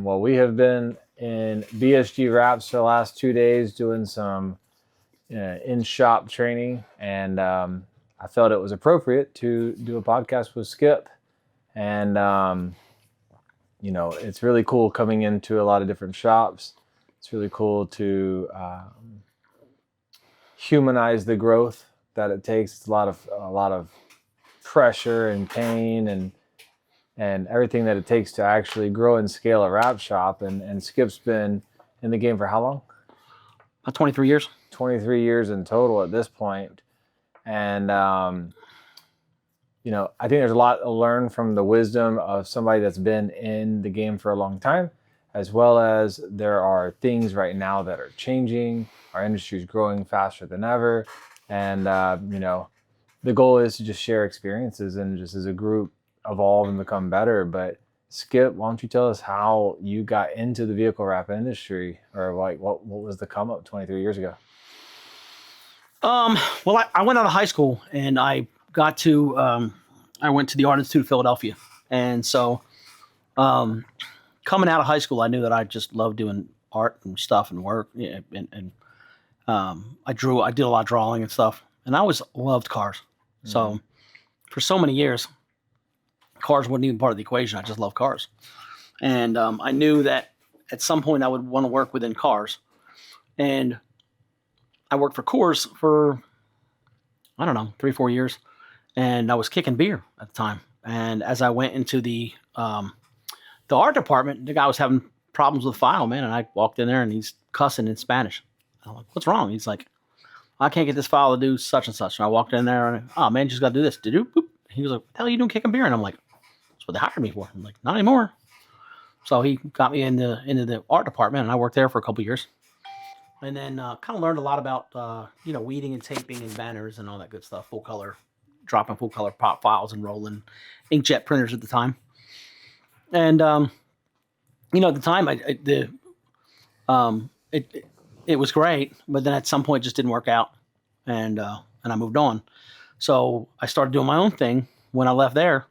Well, we have been in BSG wraps for the last 2 days doing some in-shop training, and I felt it was appropriate to do a podcast with Skip. And, it's really cool coming into a lot of different shops. It's really cool to humanize the growth that it takes. It's a lot of pressure and pain and everything that it takes to actually grow and scale a wrap shop. And Skip's been in the game for how long? About 23 years. 23 years in total at this point. And, I think there's a lot to learn from the wisdom of somebody that's been in the game for a long time, as well as there are things right now that are changing. Our industry is growing faster than ever. And, the goal is to just share experiences and just as a group evolve and become better. But Skip, why don't you tell us how you got into the vehicle wrap industry, or like what was the come up 23 years ago? Well, I went out of high school and I went to the Art Institute of Philadelphia. And so, coming out of high school, I knew that I just loved doing art and stuff and work. Yeah, and I did a lot of drawing and stuff, and I always loved cars. Mm-hmm. So for so many years, cars wasn't even part of the equation. I just loved cars. And I knew that at some point I would want to work within cars. And I worked for Coors for, 3-4 years. And I was kicking beer at the time. And as I went into the art department, the guy was having problems with the file, man. And I walked in there and he's cussing in Spanish. I'm like, what's wrong? He's like, I can't get this file to do such and such. And I walked in there and, oh, man, you just got to do this. He was like, what the hell are you doing kicking beer? And I'm like, that's what they hired me for. I'm like, not anymore. So he got me into the art department, and I worked there for a couple of years. And then kind of learned a lot about, weeding and taping and banners and all that good stuff, dropping full color pop files and rolling inkjet printers at the time. And, at the time, it was great, but then at some point it just didn't work out, and I moved on. So I started doing my own thing when I left there,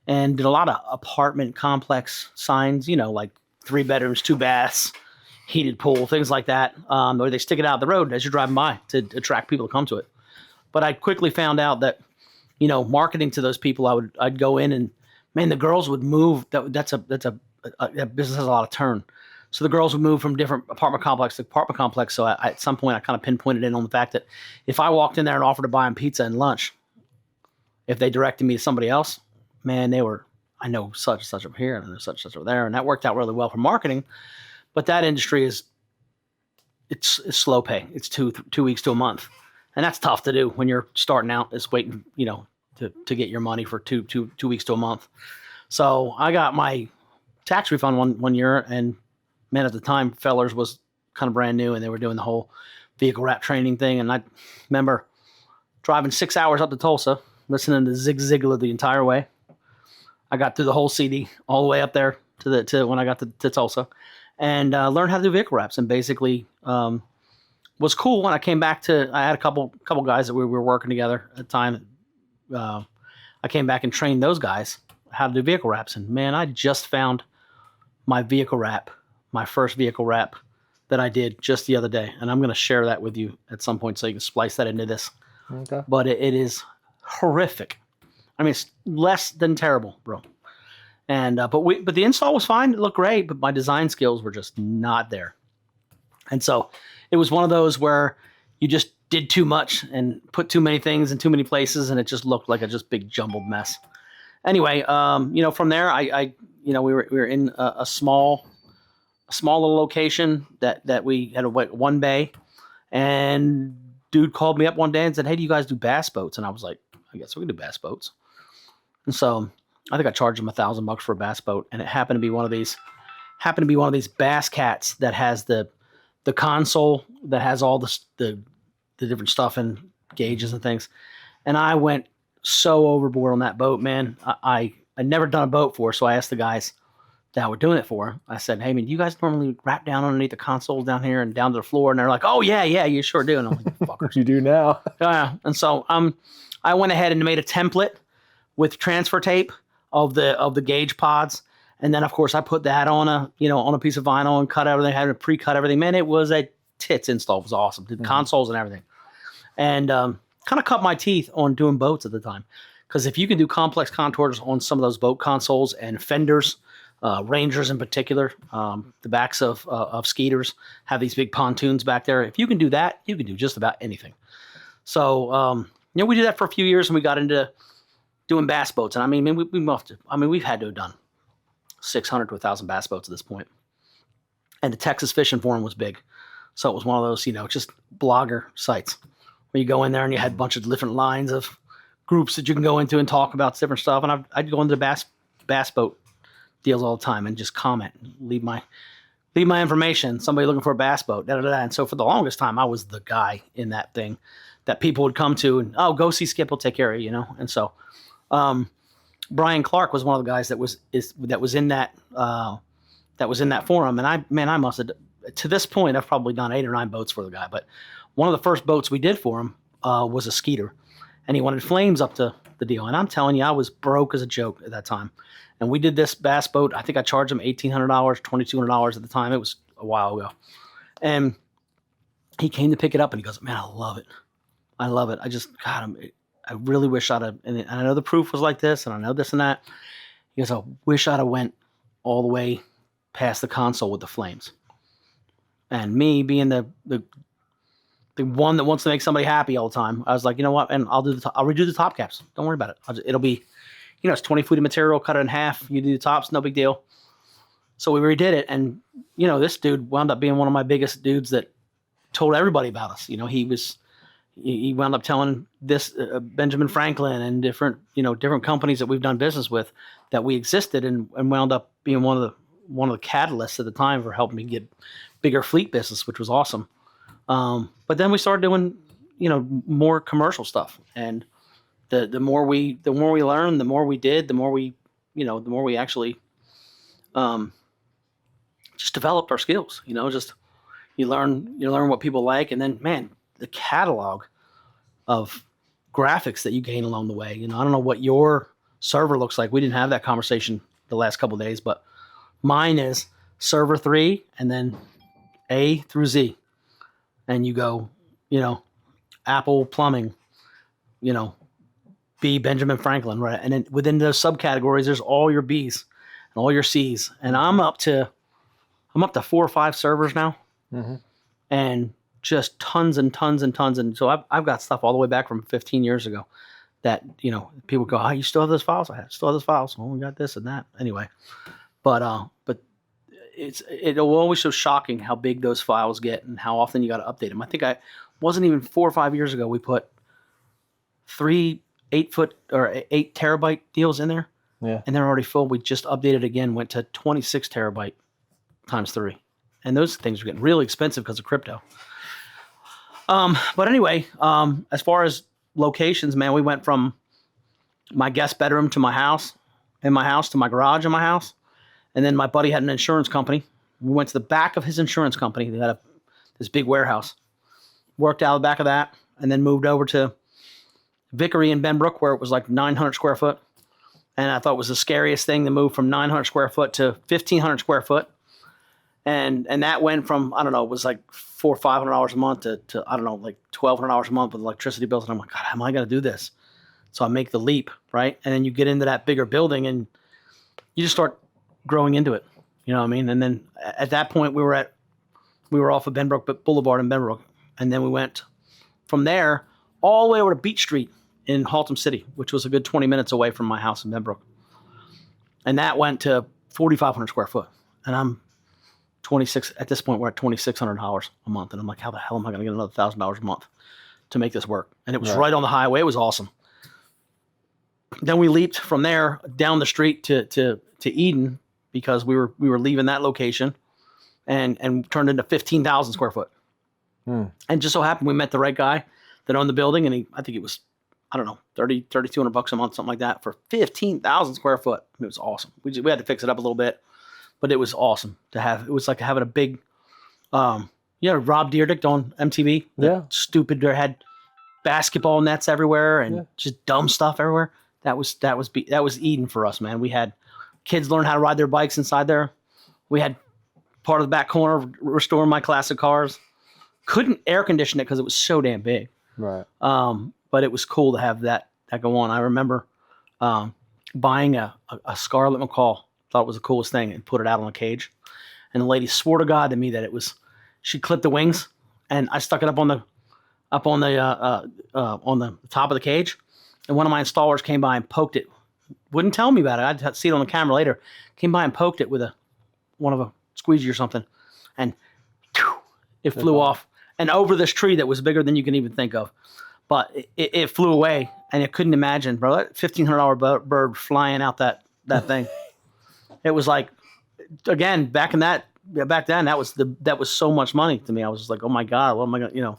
and did a lot of apartment complex signs, like 3 bedrooms, 2 baths, heated pool, things like that, where they stick it out the road as you're driving by to attract people to come to it. But I quickly found out that, marketing to those people, I'd go in and, man, the girls would move. That business has a lot of turn. So the girls would move from different apartment complex to apartment complex. So at some point I kind of pinpointed in on the fact that if I walked in there and offered to buy them pizza and lunch, if they directed me to somebody else, man, I know such and such over here and I know such and such over there. And that worked out really well for marketing. But that industry it's slow pay. It's 2 weeks to a month. And that's tough to do when you're starting out. It's waiting, to get your money for two weeks to a month. So I got my tax refund one year, and man, at the time, Fellers was kind of brand new and they were doing the whole vehicle wrap training thing. And I remember driving 6 hours up to Tulsa, listening to Zig Ziglar the entire way. I got through the whole CD all the way up there to when I got to Tulsa, and learned how to do vehicle wraps. And basically, was cool when I came back I had a couple guys that we were working together at the time. I came back and trained those guys how to do vehicle wraps. And man, I just found my first vehicle wrap that I did just the other day. And I'm going to share that with you at some point so you can splice that into this. Okay. But it is horrific. I mean, it's less than terrible, bro. And, but the install was fine. It looked great, but my design skills were just not there. And so it was one of those where you just did too much and put too many things in too many places, and it just looked like a just big jumbled mess. Anyway, from there, we were in a small little location that we had one bay, and dude called me up one day and said, "Hey, do you guys do bass boats?" And I was like, "I guess we can do bass boats." And so I think I charged him $1,000 for a bass boat, and it happened to be one of these Bass Cats that has the console that has all the different stuff and gauges and things. And I went so overboard on that boat, man. I never done a boat before, so I asked the guys that were doing it for. I said, "Hey, man, do you guys normally wrap down underneath the console down here and down to the floor?" And they're like, "Oh yeah, you sure do." And I'm like, "Fuckers, you do now." Yeah. And so I went ahead and made a template with transfer tape of the gauge pods, And then of course I put that on a piece of vinyl and cut everything, had to pre-cut everything. Man, it was a tits install. It was awesome. Did consoles and everything. And kind of cut my teeth on doing boats at the time. Because if you can do complex contours on some of those boat consoles and fenders, Rangers in particular, the backs of Skeeters have these big pontoons back there. If you can do that, you can do just about anything. So, we did that for a few years and we got into doing bass boats. And I mean, we've had to have done 600 to 1,000 bass boats at this point. And the Texas Fishing Forum was big. So it was one of those, just blogger sites where you go in there and you had a bunch of different lines of groups that you can go into and talk about different stuff. And I'd go into the bass boat deals all the time and just comment, leave my information. Somebody looking for a bass boat, da da da. And so for the longest time, I was the guy in that thing that people would come to and go see Skip, he'll take care of you, And so Brian Clark was one of the guys that was in that forum. And I must have, to this point, I've probably done 8 or 9 boats for the guy. But one of the first boats we did for him was a Skeeter, and he wanted flames up to the deal. And I'm telling you, I was broke as a joke at that time. And we did this bass boat. I think I charged him $1,800, $2,200 at the time. It was a while ago. And he came to pick it up and he goes, man, I love it. I love it. I just, God, I really wish I'd have, and I know the proof was like this and I know this and that. He goes, I wish I'd have went all the way past the console with the flames. And me being the one that wants to make somebody happy all the time, I was like, you know what? And I'll redo the top caps. Don't worry about it. It'll be, it's 20 feet of material, cut it in half. You do the tops, no big deal. So we redid it. And, this dude wound up being one of my biggest dudes that told everybody about us. He wound up telling this Benjamin Franklin and different companies that we've done business with that we existed and wound up being one of the catalysts at the time for helping me get bigger fleet business, which was awesome. But then we started doing, more commercial stuff. And the more we learned, the more we did, the more we actually just developed our skills. Just you learn what people like, and then man, the catalog of graphics that you gain along the way. I don't know what your server looks like. We didn't have that conversation the last couple of days, but mine is server 3 and then A through Z. And you go, Apple Plumbing, B Benjamin Franklin, right? And then within those subcategories, there's all your B's and all your C's. And I'm up to 4 or 5 servers now. Mm-hmm. And just tons and tons and tons. And so I've got stuff all the way back from 15 years ago that, people go, you still have those files? I still have those files. Oh, we got this and that. Anyway, but it'll always so shocking how big those files get and how often you got to update them. I think I wasn't even 4 or 5 years ago, we put 3 8 terabyte deals in there. Yeah. And they're already full. We just updated again, went to 26 terabyte times 3. And those things are getting really expensive because of crypto. But anyway, as far as locations, man, we went from my guest bedroom to my house, in my house to my garage in my house. And then my buddy had an insurance company. We went to the back of his insurance company. They had this big warehouse. Worked out of the back of that, and then moved over to Vickery in Benbrook, where it was like 900 square foot. And I thought it was the scariest thing to move from 900 square foot to 1,500 square foot. And that went from, I don't know, it was like $400 or $500 a month to I don't know, like $1,200 a month with electricity bills. And I'm like, God, how am I going to do this? So I make the leap, right? And then you get into that bigger building and you just start growing into it. You know what I mean? And then at that point we were off of Benbrook Boulevard in Benbrook. And then we went from there all the way over to Beach Street in Haltom City, which was a good 20 minutes away from my house in Benbrook. And that went to 4,500 square foot. And I'm 26, at this point we're at $2,600 a month. And I'm like, how the hell am I going to get another $1,000 a month to make this work? And it was right on the highway. It was awesome. Then we leaped from there down the street to Eden because we were leaving that location and turned into 15,000 square foot. And just so happened we met the right guy that owned the building, and I think it was, I don't know, $3,200 a month, something like that, for 15,000 square foot. It was awesome. We had to fix it up a little bit, but it was awesome to have. It was like having a big, Rob Dyrdek on MTV. Yeah, stupid. There had basketball nets everywhere and just dumb stuff everywhere. That was Eden for us, man. We had Kids learn how to ride their bikes inside there. We had part of the back corner restoring my classic cars. Couldn't air condition it because it was so damn big. Right. But it was cool to have that go on. I remember buying a Scarlet McCall. Thought it was the coolest thing, and put it out on a cage. And the lady swore to God to me that she clipped the wings, and I stuck it up on the top of the cage. And one of my installers came by and poked it. Wouldn't tell me about it. I'd see it on the camera later. Came by and poked it with one of a squeegee or something, and it flew off and over this tree that was bigger than you can even think of. But it flew away, and I couldn't imagine, bro, that $1,500 bird flying out that thing. It was like, again, back then, that was so much money to me. I was just like, oh my God, what am I gonna,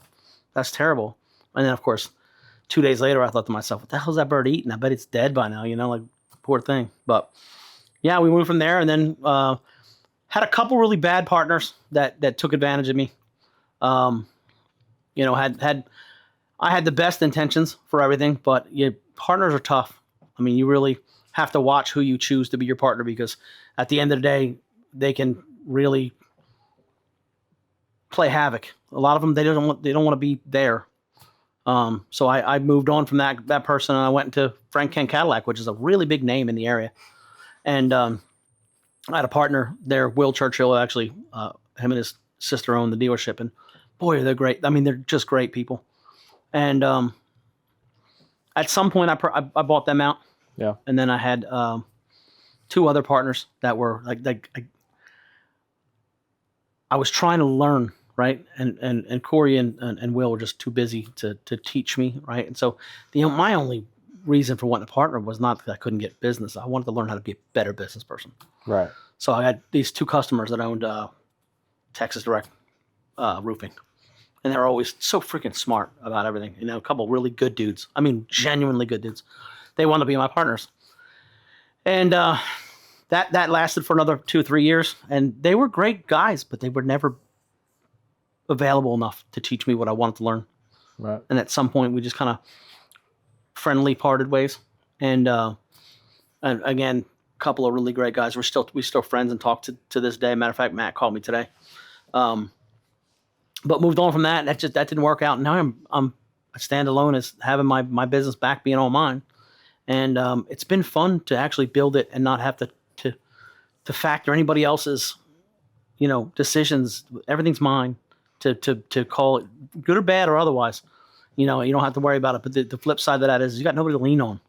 that's terrible. And then of course, 2 days later, I thought to myself, what the hell's that bird eating? I bet it's dead by now, like, poor thing. But yeah, we moved from there, and then had a couple really bad partners that took advantage of me. I had the best intentions for everything, but partners are tough. I mean, you really have to watch who you choose to be your partner, because at the end of the day, they can really play havoc. A lot of them, they don't want to be there. So I moved on from that person, and I went into Frank Kent Cadillac, which is a really big name in the area. And I had a partner there, Will Churchill, actually. Him and his sister owned the dealership, and boy, they're great. I mean, they're just great people. And at some point, I bought them out. Yeah. And then I had two other partners that were like I was trying to learn, right? And Corey and Will were just too busy to teach me, right? And so my only reason for wanting to partner was not that I couldn't get business. I wanted to learn how to be a better business person. Right. So I had these two customers that owned Texas Direct Roofing. And they're always so freaking smart about everything. A couple really good dudes. I mean, genuinely good dudes. They wanted to be my partners. And that lasted for another 2 or 3 years. And they were great guys, but they were never available enough to teach me what I wanted to learn. Right. And at some point, we just kind of friendly parted ways. And again, a couple of really great guys. We're still friends and talk to this day. Matter of fact, Matt called me today. But moved on from that. That didn't work out. Now I stand alone as having my business back being all mine. And it's been fun to actually build it and not have to factor anybody else's, decisions. Everything's mine to call it good or bad or otherwise. You don't have to worry about it. But the flip side of that is you got nobody to lean on.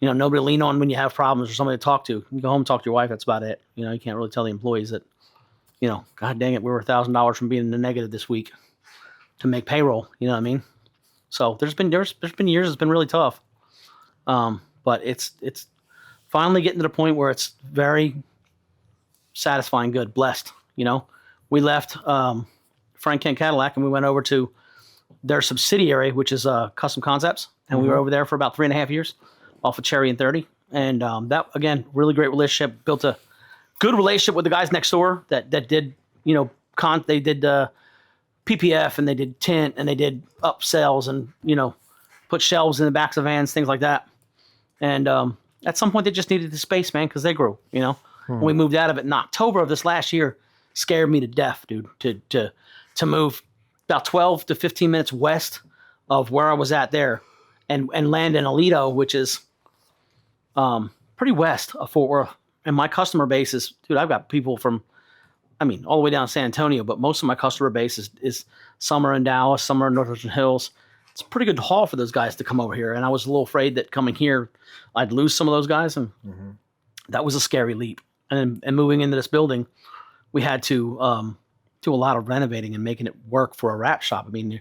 Nobody to lean on when you have problems or somebody to talk to. You go home and talk to your wife. That's about it. You can't really tell the employees that, God dang it, we were $1,000 from being in the negative this week to make payroll. You know what I mean? So there's been years it's been really tough. But it's finally getting to the point where it's very satisfying, good, blessed. We left Frank Kent Cadillac and we went over to their subsidiary, which is Custom Concepts, and we were over there for about 3.5 years, off of Cherry and 30. And that, again, really great relationship. Built a good relationship with the guys next door that did they did PPF, and they did tint, and they did upsells, and put shelves in the backs of vans, things like that. And at some point, they just needed the space, man, because they grew. When we moved out of it in October of this last year, scared me to death, dude. To move about 12 to 15 minutes west of where I was at there, and land in Aledo, which is pretty west of Fort Worth. And my customer base is, dude, I've got people from, all the way down to San Antonio, but most of my customer base is some are in Dallas, some are in Northern Hills. It's a pretty good haul for those guys to come over here. And I was a little afraid that coming here, I'd lose some of those guys. And that was a scary leap. And moving into this building, we had to do a lot of renovating and making it work for a wrap shop. You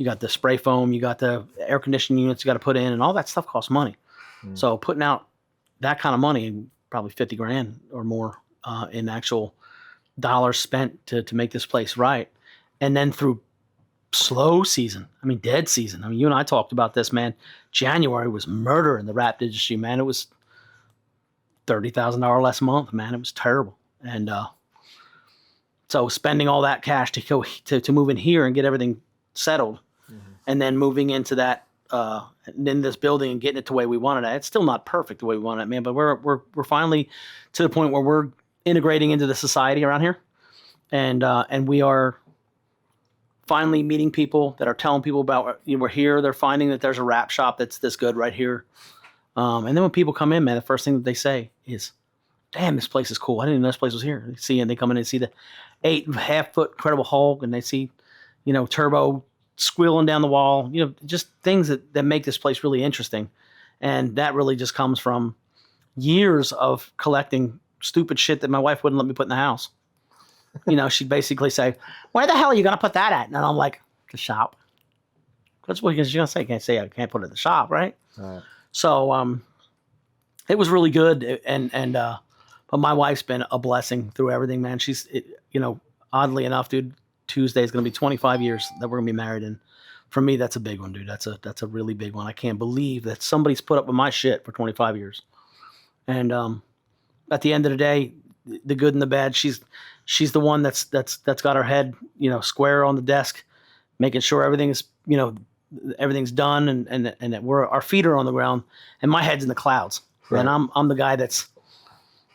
got the spray foam, you got the air conditioning units you got to put in, and all that stuff costs money. So putting out that kind of money, probably $50,000 or more in actual dollars spent to make this place right. And then through slow season, dead season. You and I talked about this, man. January was murder in the wrap industry, man. It was $30,000 less a month, man. It was terrible. And so spending all that cash to go to move in here and get everything settled, and then moving into that in this building and getting it to the way we wanted it. It's still not perfect the way we wanted it, man, but we're finally to the point where we're integrating into the society around here, and we are finally meeting people that are telling people about, we're here. They're finding that there's a wrap shop that's this good right here. And then when people come in, man, the first thing that they say is, damn, this place is cool. I didn't even know this place was here. They come in and see the 8.5-foot Incredible Hulk, and they see, Turbo squealing down the wall, just things that make this place really interesting. And that really just comes from years of collecting stupid shit that my wife wouldn't let me put in the house. She'd basically say, where the hell are you going to put that at? And I'm like, the shop. That's what you're going to say. You can't say I can't put it in the shop, right? Right. So it was really good. But my wife's been a blessing through everything, man. Oddly enough, dude, Tuesday is going to be 25 years that we're going to be married. And for me, that's a big one, dude. That's a really big one. I can't believe that somebody's put up with my shit for 25 years. And at the end of the day, the good and the bad, she's the one that's got her head, square on the desk, making sure everything's done and that our feet are on the ground and my head's in the clouds. Right. And I'm the guy that's,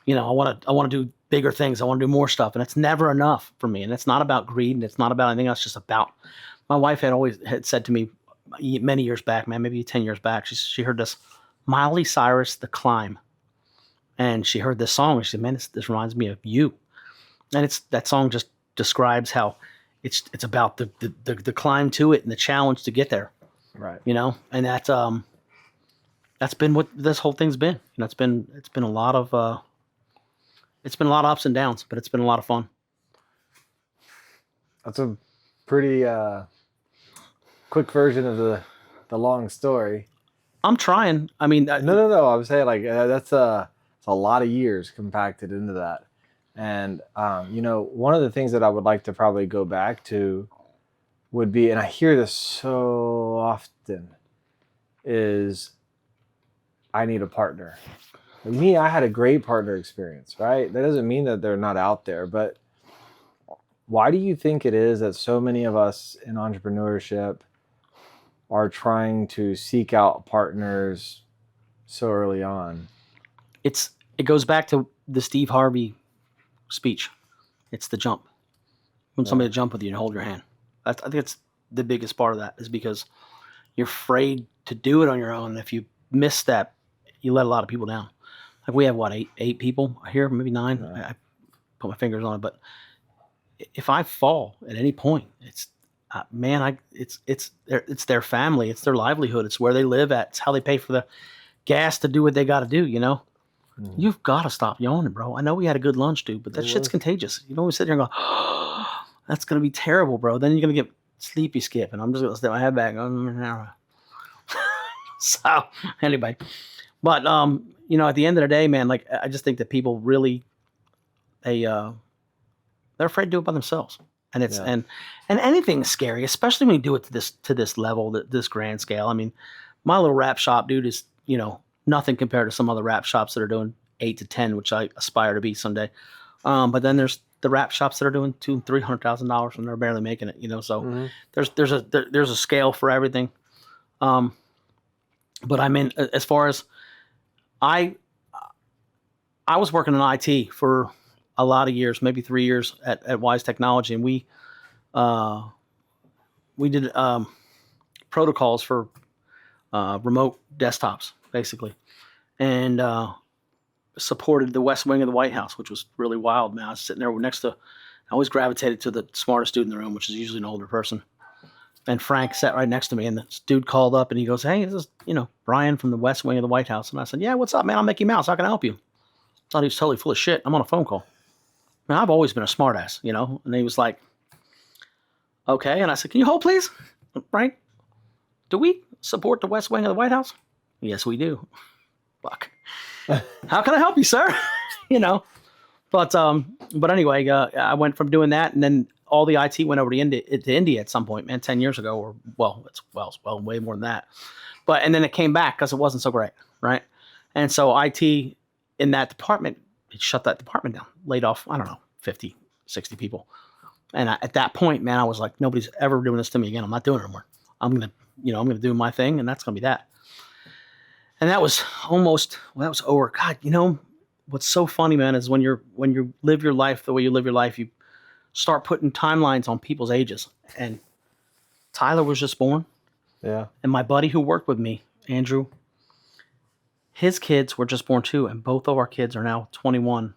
I want to do bigger things. I want to do more stuff. And it's never enough for me. And it's not about greed. And it's not about anything else. It's just about, my wife had said to me many years back, man, maybe 10 years back, she heard this Miley Cyrus, The Climb. And she heard this song and she said, man, this reminds me of you. And that song just describes how it's about the climb to it and the challenge to get there. Right. And that's been what this whole thing's been. It's been a lot of ups and downs, but it's been a lot of fun. That's a pretty quick version of the long story. I'm trying. I mean, no. I'm saying that's a lot of years compacted into that. And, one of the things that I would like to probably go back to would be, and I hear this so often, is I need a partner. Like me, I had a great partner experience, right? That doesn't mean that they're not out there, but why do you think it is that so many of us in entrepreneurship are trying to seek out partners so early on? It goes back to the Steve Harvey speech. It's the jump. When somebody to jump with you and hold your hand. I think it's the biggest part of that is because you're afraid to do it on your own. And if you miss that, you let a lot of people down. Like we have eight people here, maybe 9. Right. I put my fingers on it, but if I fall at any point, it's their family, it's their livelihood, it's where they live at, it's how they pay for the gas to do what they got to do. You've got to stop yawning, bro. I know we had a good lunch, dude, but that shit's contagious. We sit here and go, oh, that's going to be terrible, bro. Then you're going to get sleepy skip, and I'm just going to stick my head back. So, anyway. But, at the end of the day, man, I just think that people really, they're afraid to do it by themselves. And it's, and anything's scary, especially when you do it to this level, this grand scale. I mean, my little rap shop, dude, is, nothing compared to some other rap shops that are doing 8 to 10, which I aspire to be someday. But then there's the rap shops that are doing $200,000-$300,000 when they're barely making it. So there's a scale for everything. But I mean, as far as I was working in IT for a lot of years, maybe 3 years at Wise Technology, and we did protocols for remote desktops, basically, and supported the West Wing of the White House, which was really wild, man. I was sitting there next to, I always gravitated to the smartest dude in the room, which is usually an older person. And Frank sat right next to me, and this dude called up, and he goes, hey, this is, Brian from the West Wing of the White House. And I said, yeah, what's up, man? I'm Mickey Mouse. How can I help you? Thought he was totally full of shit. I'm on a phone call. Man, I've always been a smartass, And he was like, okay. And I said, can you hold, please? Frank, do we support the West Wing of the White House? Yes, we do. Fuck. How can I help you, sir? But anyway, I went from doing that, and then all the IT went over to India at some point, man, 10 years ago, or it's way more than that. And then it came back because it wasn't so great, right? And so IT in that department, it shut that department down, laid off, 50, 60 people. And at that point, man, I was like, nobody's ever doing this to me again. I'm not doing it anymore. I'm going to I'm going to do my thing, and that's going to be that. And that was that was over. God, what's so funny, man, is when you live your life the way you live your life, you start putting timelines on people's ages. And Tyler was just born. Yeah. And my buddy who worked with me, Andrew, his kids were just born too, and both of our kids are now 21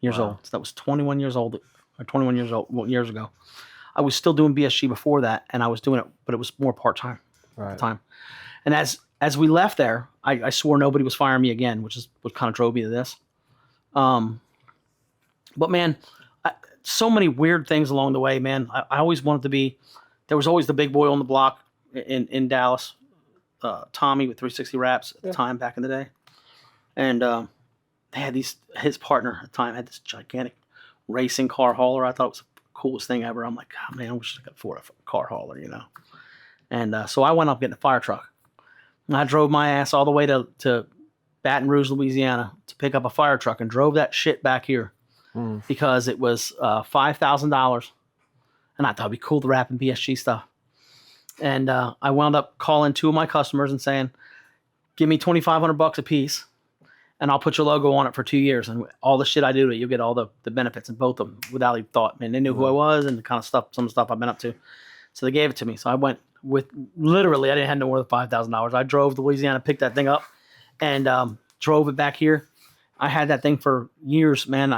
years old. So that was 21 years old, or 21 years old years ago. I was still doing BSG before that, and I was doing it, but it was more part-time at the time. And as we left there, I swore nobody was firing me again, which is what kind of drove me to this. But man, so many weird things along the way, man. I always wanted to be. There was always the big boy on the block in Dallas, Tommy with 360 Wraps at the time back in the day, and they had his partner at the time had this gigantic racing car hauler. I thought it was the coolest thing ever. I'm like, God, man, I wish I could afford a car hauler, And so I went up getting a fire truck. And I drove my ass all the way to Baton Rouge, Louisiana to pick up a fire truck and drove that shit back here because it was $5,000. And I thought it'd be cool to wrap in BSG stuff. And I wound up calling two of my customers and saying, give me $2,500 a piece and I'll put your logo on it for 2 years. And all the shit I do to it, you'll get all the benefits, and both of them without even thought. Man, they knew who I was and the kind of stuff, some stuff I've been up to. So they gave it to me. So I went with literally, I didn't have no more than $5,000. I drove to Louisiana, picked that thing up, and drove it back here. I had that thing for years, man.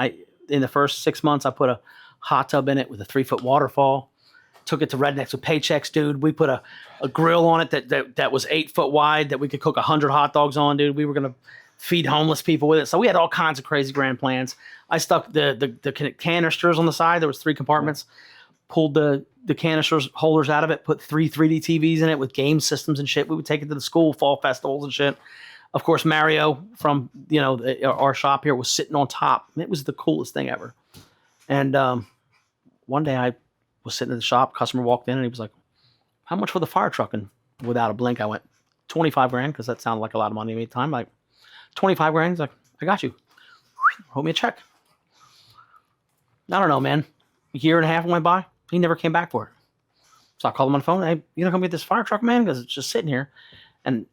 In the first 6 months, I put a hot tub in it with a 3-foot waterfall. Took it to Rednecks with Paychecks, dude. We put a grill on it that was 8 foot wide that we could cook 100 hot dogs on, dude. We were gonna feed homeless people with it. So we had all kinds of crazy grand plans. I stuck the canisters on the side. There was 3 compartments. Pulled the canisters holders out of it, put 3 3D TVs in it with game systems and shit. We would take it to the school fall festivals and shit. Of course, Mario from our shop here was sitting on top. It was the coolest thing ever. And one day I was sitting in the shop, customer walked in and he was like, how much for the fire truck? And without a blink, I went, 25 grand, because that sounded like a lot of money to me at the time. Like, 25 grand? He's like, I got you. Wrote me a check. I don't know, man. A year and a half went by. He never came back for it. So I called him on the phone. Hey, you gonna come get this fire truck, man? Because it's just sitting here. And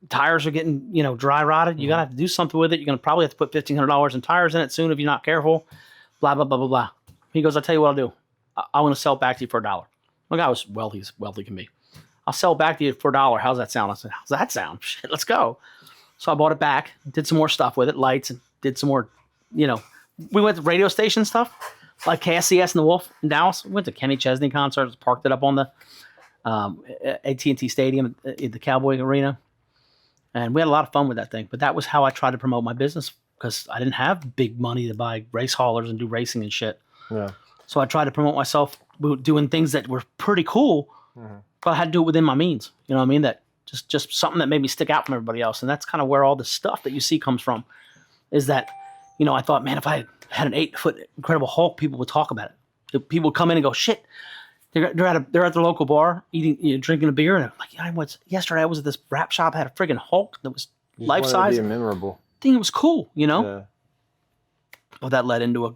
tires are getting, dry rotted. You're gonna have to do something with it. You're gonna probably have to put $1,500 in tires in it soon if you're not careful. Blah, blah, blah, blah, blah. He goes, I'll tell you what I'll do. I want to sell it back to you for $1. My guy was wealthy as wealthy can be. I'll sell it back to you for $1. How's that sound? I said, how's that sound? Shit, let's go. So I bought it back, did some more stuff with it, lights, and did some more, we went to radio station stuff, like KSCS and the Wolf in Dallas. We went to Kenny Chesney concerts, parked it up on the AT&T Stadium at the Cowboy Arena. And we had a lot of fun with that thing. But that was how I tried to promote my business, because I didn't have big money to buy race haulers and do racing and shit. Yeah. So I tried to promote myself doing things that were pretty cool, but I had to do it within my means. You know what I mean? That just something that made me stick out from everybody else. And that's kind of where all the stuff that you see comes from, is that, I thought, man, if I had an 8-foot Incredible Hulk, people would talk about it. People would come in and go, shit, they're at their local bar eating, drinking a beer. And I'm like, yesterday I was at this wrap shop, had a friggin' Hulk that was life size. Memorable. I think it was cool, Yeah. Well, that led into a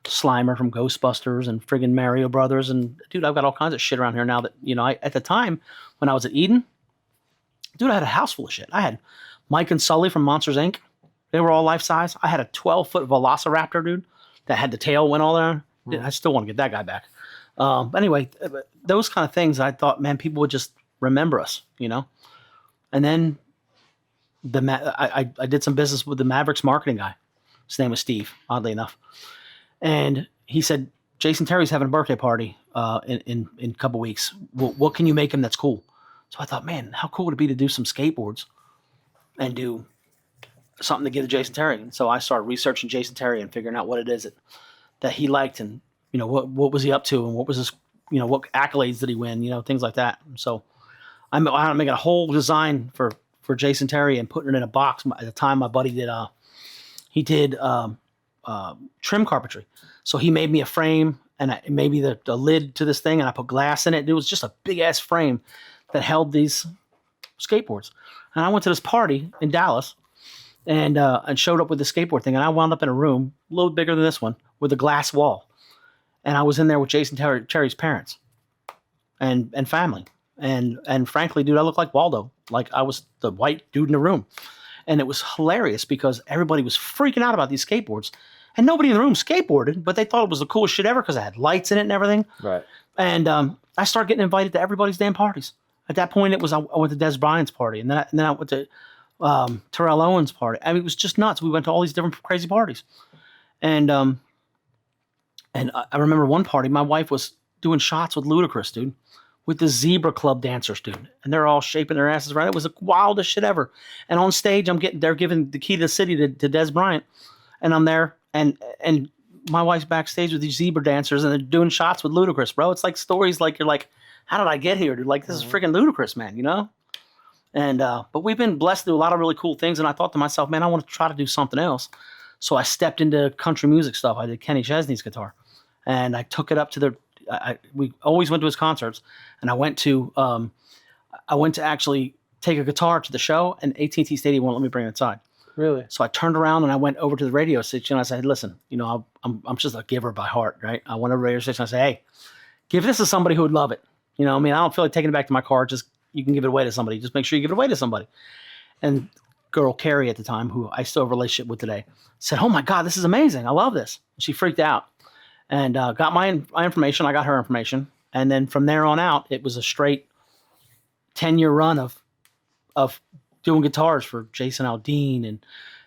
Slimer from Ghostbusters and friggin' Mario Brothers. And dude, I've got all kinds of shit around here now that, at the time when I was at Eden, dude, I had a house full of shit. I had Mike and Sully from Monsters, Inc. They were all life size. I had a 12-foot Velociraptor, dude, that had the tail went all there. Dude, I still want to get that guy back. But anyway, those kind of things, I thought, man, people would just remember us, And then I did some business with the Mavericks marketing guy. His name was Steve, oddly enough. And he said, Jason Terry's having a birthday party in a couple weeks. What can you make him that's cool? So I thought, man, how cool would it be to do some skateboards and do something to give to Jason Terry? And so I started researching Jason Terry and figuring out what it is that he liked, and what was he up to, and what was his, what accolades did he win, things like that. And so I'm making a whole design for Jason Terry and putting it in a box. At the time, my buddy did trim carpentry, so he made me a frame and maybe the lid to this thing, and I put glass in it. It was just a big ass frame that held these skateboards. And I went to this party in Dallas and showed up with the skateboard thing. And I wound up in a room a little bigger than this one with a glass wall. And I was in there with Jason Terry's parents and family. And frankly, dude, I looked like Waldo. Like I was the white dude in the room. And it was hilarious because everybody was freaking out about these skateboards. And nobody in the room skateboarded, but they thought it was the coolest shit ever because it had lights in it and everything. Right. And I started getting invited to everybody's damn parties. At that point, it was I went to Des Bryant's party, and then I went to Terrell Owens' party. I mean, it was just nuts. We went to all these different crazy parties. And I remember one party, my wife was doing shots with Ludacris, dude, with the Zebra Club dancers, dude. And they're all shaping their asses right. It was the wildest shit ever. And on stage, they're giving the key to the city to Des Bryant. And I'm there, and my wife's backstage with these Zebra dancers, and they're doing shots with Ludacris, bro. It's like stories like you're like, how did I get here, dude? Like, this is freaking Ludacris, man, you know? And but we've been blessed to do a lot of really cool things. And I thought to myself, man, I want to try to do something else. So I stepped into country music stuff. I did Kenny Chesney's guitar, and I took it up to we always went to his concerts, and I went to actually take a guitar to the show, and AT&T Stadium won't let me bring it inside. Really? So I turned around and I went over to the radio station and I said, listen, you know, I'm just a giver by heart, right? I went to the radio station and I said, hey, give this to somebody who would love it. You know, I mean, I don't feel like taking it back to my car. Just, you can give it away to somebody. Just make sure you give it away to somebody. And girl Carrie at the time, who I still have a relationship with today, said, oh my God, this is amazing. I love this. She freaked out and got my information. I got her information. And then from there on out, it was a straight 10-year run of doing guitars for Jason Aldean and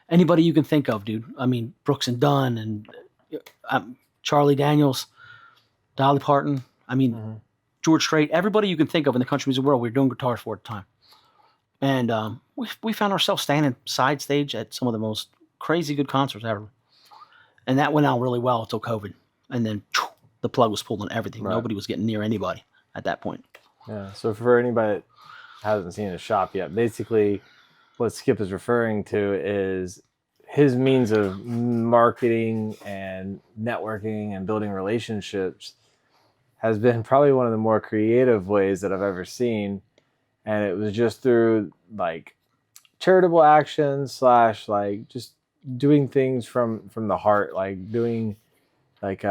anybody you can think of, dude. I mean, Brooks and Dunn and Charlie Daniels, Dolly Parton. I mean, George Strait, everybody you can think of in the country music world, we were doing guitars for at the time. And we found ourselves standing side stage at some of the most crazy good concerts ever. And that went out really well until COVID. And then the plug was pulled on everything. Right. Nobody was getting near anybody at that point. Yeah. So for anybody that hasn't seen his shop yet, basically what Skip is referring to is his means of marketing and networking and building relationships has been probably one of the more creative ways that I've ever seen. And it was just through like charitable actions / like just doing things from the heart, like doing like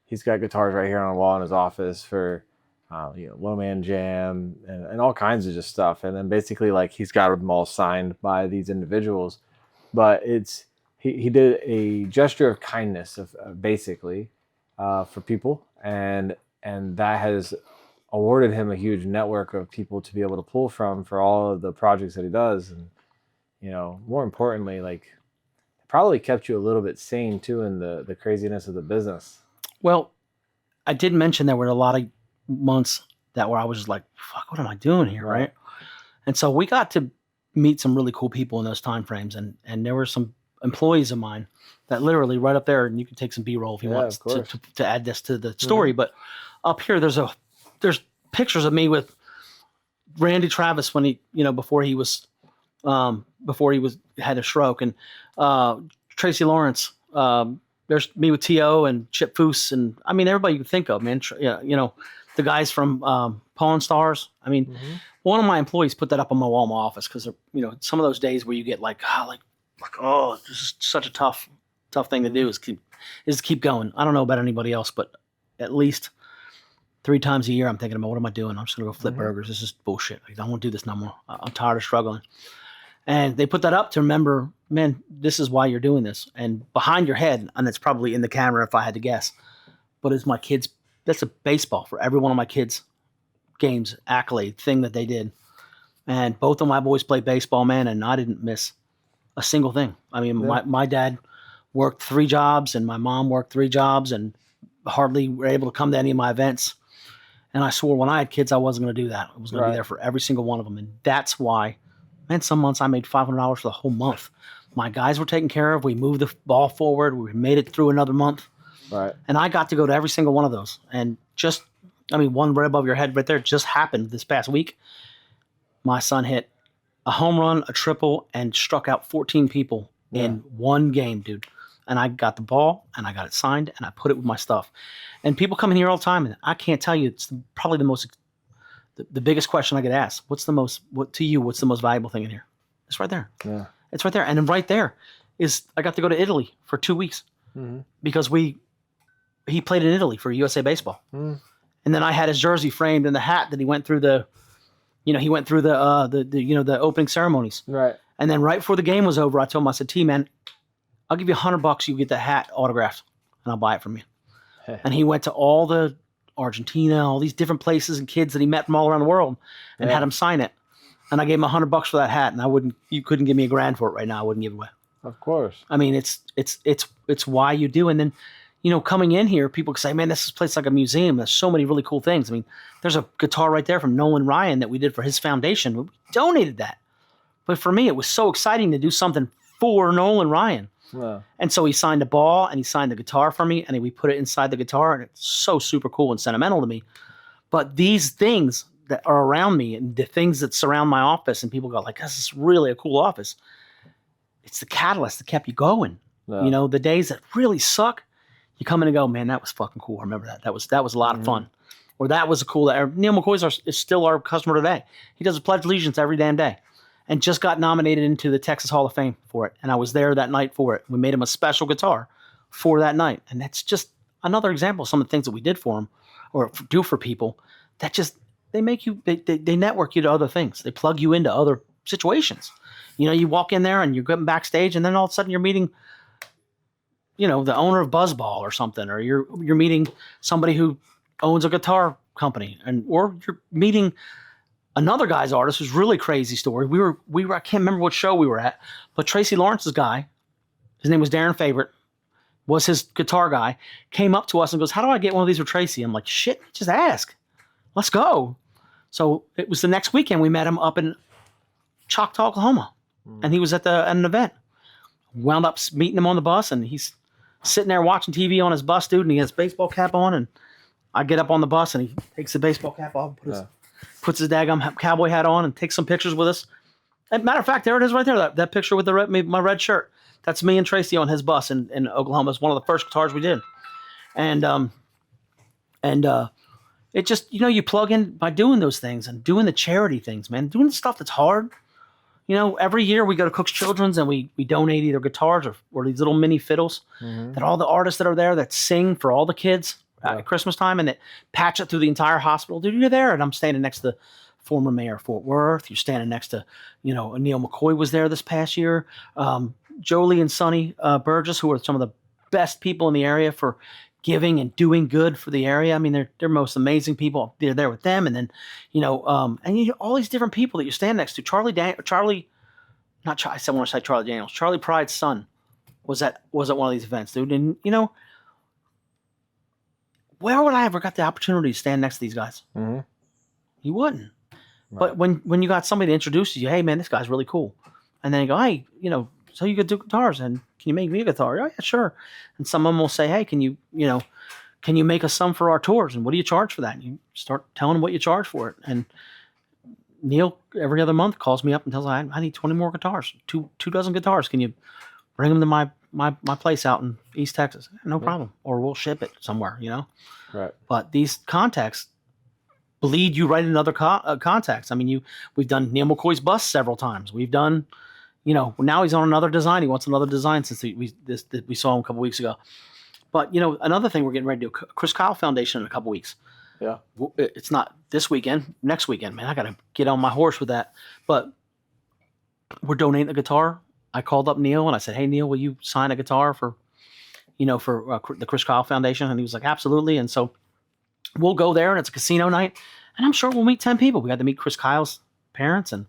he's got guitars right here on the wall in his office for Low Man Jam and all kinds of just stuff. And then basically like he's got them all signed by these individuals. But it's he did a gesture of kindness of basically for people, and that has awarded him a huge network of people to be able to pull from for all of the projects that he does. And more importantly, like it probably kept you a little bit sane too in the craziness of the business. Well, I did mention there were a lot of months that where I was just like, fuck, what am I doing here, right? And so we got to meet some really cool people in those time frames, and there were some employees of mine that literally right up there, and you can take some B-roll if you want to add this to the story. But up here there's pictures of me with Randy Travis when he before he had a stroke, and Tracy Lawrence. There's me with T.O. and Chip Foose, and I mean everybody you can think of, man. The guys from Pawn Stars. I mean, one of my employees put that up on my wall in my office because some of those days where you get like this is such a tough thing to do is keep going. I don't know about anybody else, but at least 3 times a year I'm thinking about what am I doing? I'm just gonna go flip burgers. This is bullshit. I don't want to do this no more. I'm tired of struggling. And they put that up to remember, man, this is why you're doing this. And behind your head, and it's probably in the camera if I had to guess, but it's my kids. That's a baseball for every one of my kids' games, accolade, thing that they did. And both of my boys played baseball, man, and I didn't miss a single thing. I mean, my dad worked 3 jobs, and my mom worked 3 jobs, and hardly were able to come to any of my events. And I swore when I had kids, I wasn't going to do that. I was going to be there for every single one of them. And that's why, man, some months I made $500 for the whole month. My guys were taken care of. We moved the ball forward. We made it through another month. Right. And I got to go to every single one of those. And one right above your head right there just happened this past week. My son hit a home run, a triple, and struck out 14 people in one game, dude. And I got the ball, and I got it signed, and I put it with my stuff. And people come in here all the time, and I can't tell you, it's probably the biggest question I get asked. What's the most valuable thing in here? It's right there. Yeah. It's right there. And then right there is, I got to go to Italy for 2 weeks because he played in Italy for USA Baseball. And then I had his jersey framed in the hat that he went through the the opening ceremonies. Right. And then right before the game was over, I told him, I said, T, man, I'll give you $100. You get the hat autographed, and I'll buy it from you. And he went to all the Argentina, all these different places and kids that he met from all around the world, and had him sign it. And I gave him $100 for that hat, and you couldn't give me $1,000 for it right now. I wouldn't give it away. Of course. I mean, it's why you do. And then, coming in here, people can say, man, this place is like a museum. There's so many really cool things. I mean, there's a guitar right there from Nolan Ryan that we did for his foundation. We donated that. But for me, it was so exciting to do something for Nolan Ryan. Yeah. And so he signed a ball and he signed the guitar for me, and we put it inside the guitar, and it's so super cool and sentimental to me. But these things that are around me and the things that surround my office, and people go like, this is really a cool office. It's the catalyst that kept you going. Yeah. The days that really suck, you come in and go, man, that was fucking cool. I remember that. That was a lot of fun. Or that was cool. Neil McCoy is still our customer today. He does a Pledge of Allegiance every damn day, and just got nominated into the Texas Hall of Fame for it. And I was there that night for it. We made him a special guitar for that night. And that's just another example of some of the things that we did for him or do for people that just, they make you, they network you to other things. They plug you into other situations. You walk in there and you're getting backstage, and then all of a sudden you're meeting, the owner of Buzzball or something, or you're meeting somebody who owns a guitar company, or you're meeting another guy's artist who's really crazy story. We were I can't remember what show we were at, but Tracy Lawrence's guy, his name was Darren Favorite, was his guitar guy, came up to us and goes, how do I get one of these with Tracy? I'm like, shit, just ask. Let's go. So it was the next weekend we met him up in Choctaw, Oklahoma. And he was at an event. Wound up meeting him on the bus, and he's sitting there watching TV on his bus, dude, and he has a baseball cap on, and I get up on the bus, and he takes the baseball cap off, puts his daggum cowboy hat on, and takes some pictures with us. And matter of fact, there it is right there, that picture with my red shirt. That's me and Tracy on his bus in Oklahoma. It's one of the first guitars we did. And it just, you plug in by doing those things and doing the charity things, man, doing the stuff that's hard. Every year we go to Cook's Children's and we donate either guitars or these little mini fiddles that all the artists that are there that sing for all the kids at Christmas time, and that patch it through the entire hospital. Dude, you're there, and I'm standing next to former mayor of Fort Worth. You're standing next to, Neil McCoy was there this past year. Jolie and Sonny Burgess, who are some of the best people in the area for giving and doing good for the area. I mean, they're most amazing people. They're there with them, and then all these different people that you stand next to. Charlie Pride's son was at one of these events, dude. And where would I ever got the opportunity to stand next to these guys? Mm-hmm. You wouldn't. Right. But when you got somebody that introduces you, hey man, this guy's really cool, and then you go, hey, so you could do guitars, and can you make me a guitar? Oh, yeah, sure. And some of them will say, hey, can you make us some for our tours? And what do you charge for that? And you start telling them what you charge for it. And Neil, every other month, calls me up and tells me, I need 20 more guitars, two dozen guitars. Can you bring them to my place out in East Texas? No problem. Or we'll ship it somewhere, Right. But these contacts bleed you right into other contacts. I mean, we've done Neil McCoy's bus several times. We've done, now he's on another design. He wants another design since we saw him a couple weeks ago. But, another thing we're getting ready to do, Chris Kyle Foundation in a couple weeks. Yeah. It's not this weekend, next weekend, man. I got to get on my horse with that. But we're donating a guitar. I called up Neil and I said, hey, Neil, will you sign a guitar for the Chris Kyle Foundation? And he was like, absolutely. And so we'll go there, and it's a casino night, and I'm sure we'll meet 10 people. We got to meet Chris Kyle's parents and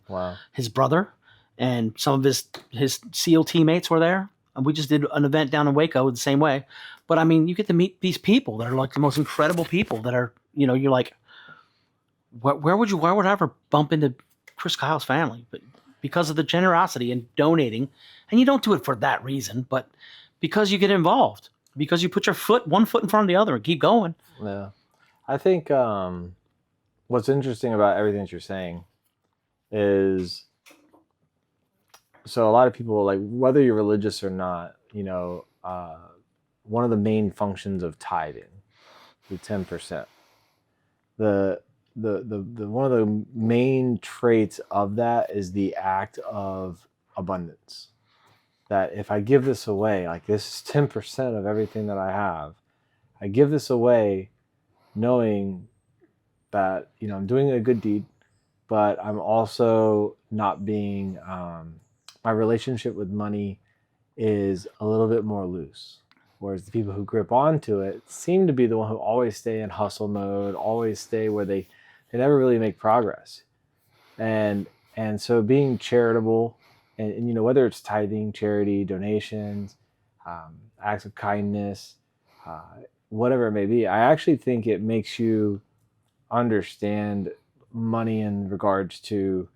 his brother, and some of his SEAL teammates were there. And we just did an event down in Waco the same way. But I mean, you get to meet these people that are like the most incredible people that are, you're like, why would I ever bump into Chris Kyle's family? But because of the generosity and donating, and you don't do it for that reason, but because you get involved, because you put one foot in front of the other and keep going. Yeah. I think what's interesting about everything that you're saying is, so a lot of people, like, whether you're religious or not, one of the main functions of tithing, the 10%, the one of the main traits of that is the act of abundance. That if I give this away, like, this is 10% of everything that I have, I give this away knowing that, I'm doing a good deed, but I'm also not being, my relationship with money is a little bit more loose. Whereas the people who grip onto it seem to be the one who always stay in hustle mode, always stay where they never really make progress. And so being charitable, and whether it's tithing, charity, donations, acts of kindness, uh, whatever it may be, I actually think it makes you understand money in regards to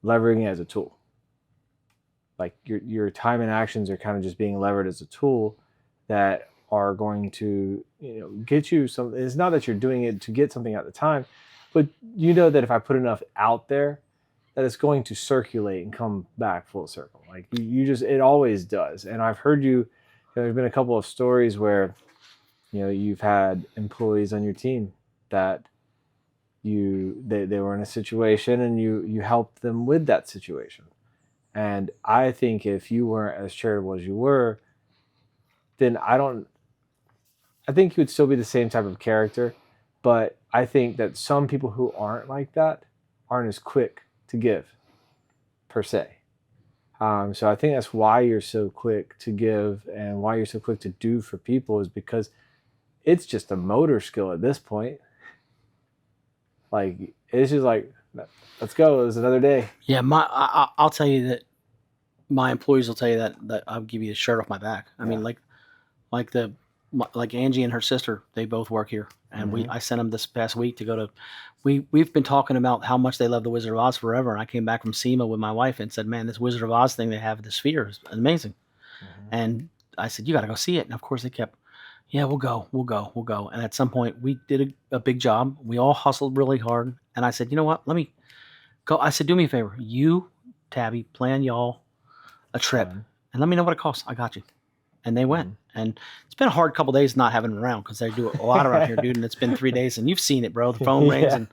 leveraging it as a tool. Like your time and actions are kind of just being levered as a tool that are going to get you some. It's not that you're doing it to get something at the time, but that if I put enough out there, that it's going to circulate and come back full circle. Like you just, it always does. And I've heard there's been a couple of stories where you've had employees on your team that they were in a situation and you helped them with that situation. And I think if you weren't as charitable as you were, then I think you would still be the same type of character. But I think that some people who aren't like that aren't as quick to give, per se. So I think that's why you're so quick to give and why you're so quick to do for people, is because it's just a motor skill at this point. Like, it's just like, let's go. It's another day. Yeah, I'll tell you that my employees will tell you that I'll give you a shirt off my back. I mean, like Angie and her sister, they both work here, and I sent them this past week to go to. We've been talking about how much they love the Wizard of Oz forever, and I came back from SEMA with my wife and said, "Man, this Wizard of Oz thing they have at the Sphere is amazing." And I said, "You got to go see it." And of course, they kept, "Yeah, we'll go. And at some point, we did a big job. We all hustled really hard, and I said, "You know what? Let me go." I said, "Do me a favor, you, Tabby, plan y'all a trip, and let me know what it costs. I got you." And they went. And it's been a hard couple of days not having them around, because they do a lot around here, dude. And it's been 3 days, and you've seen it, bro. The phone rings, and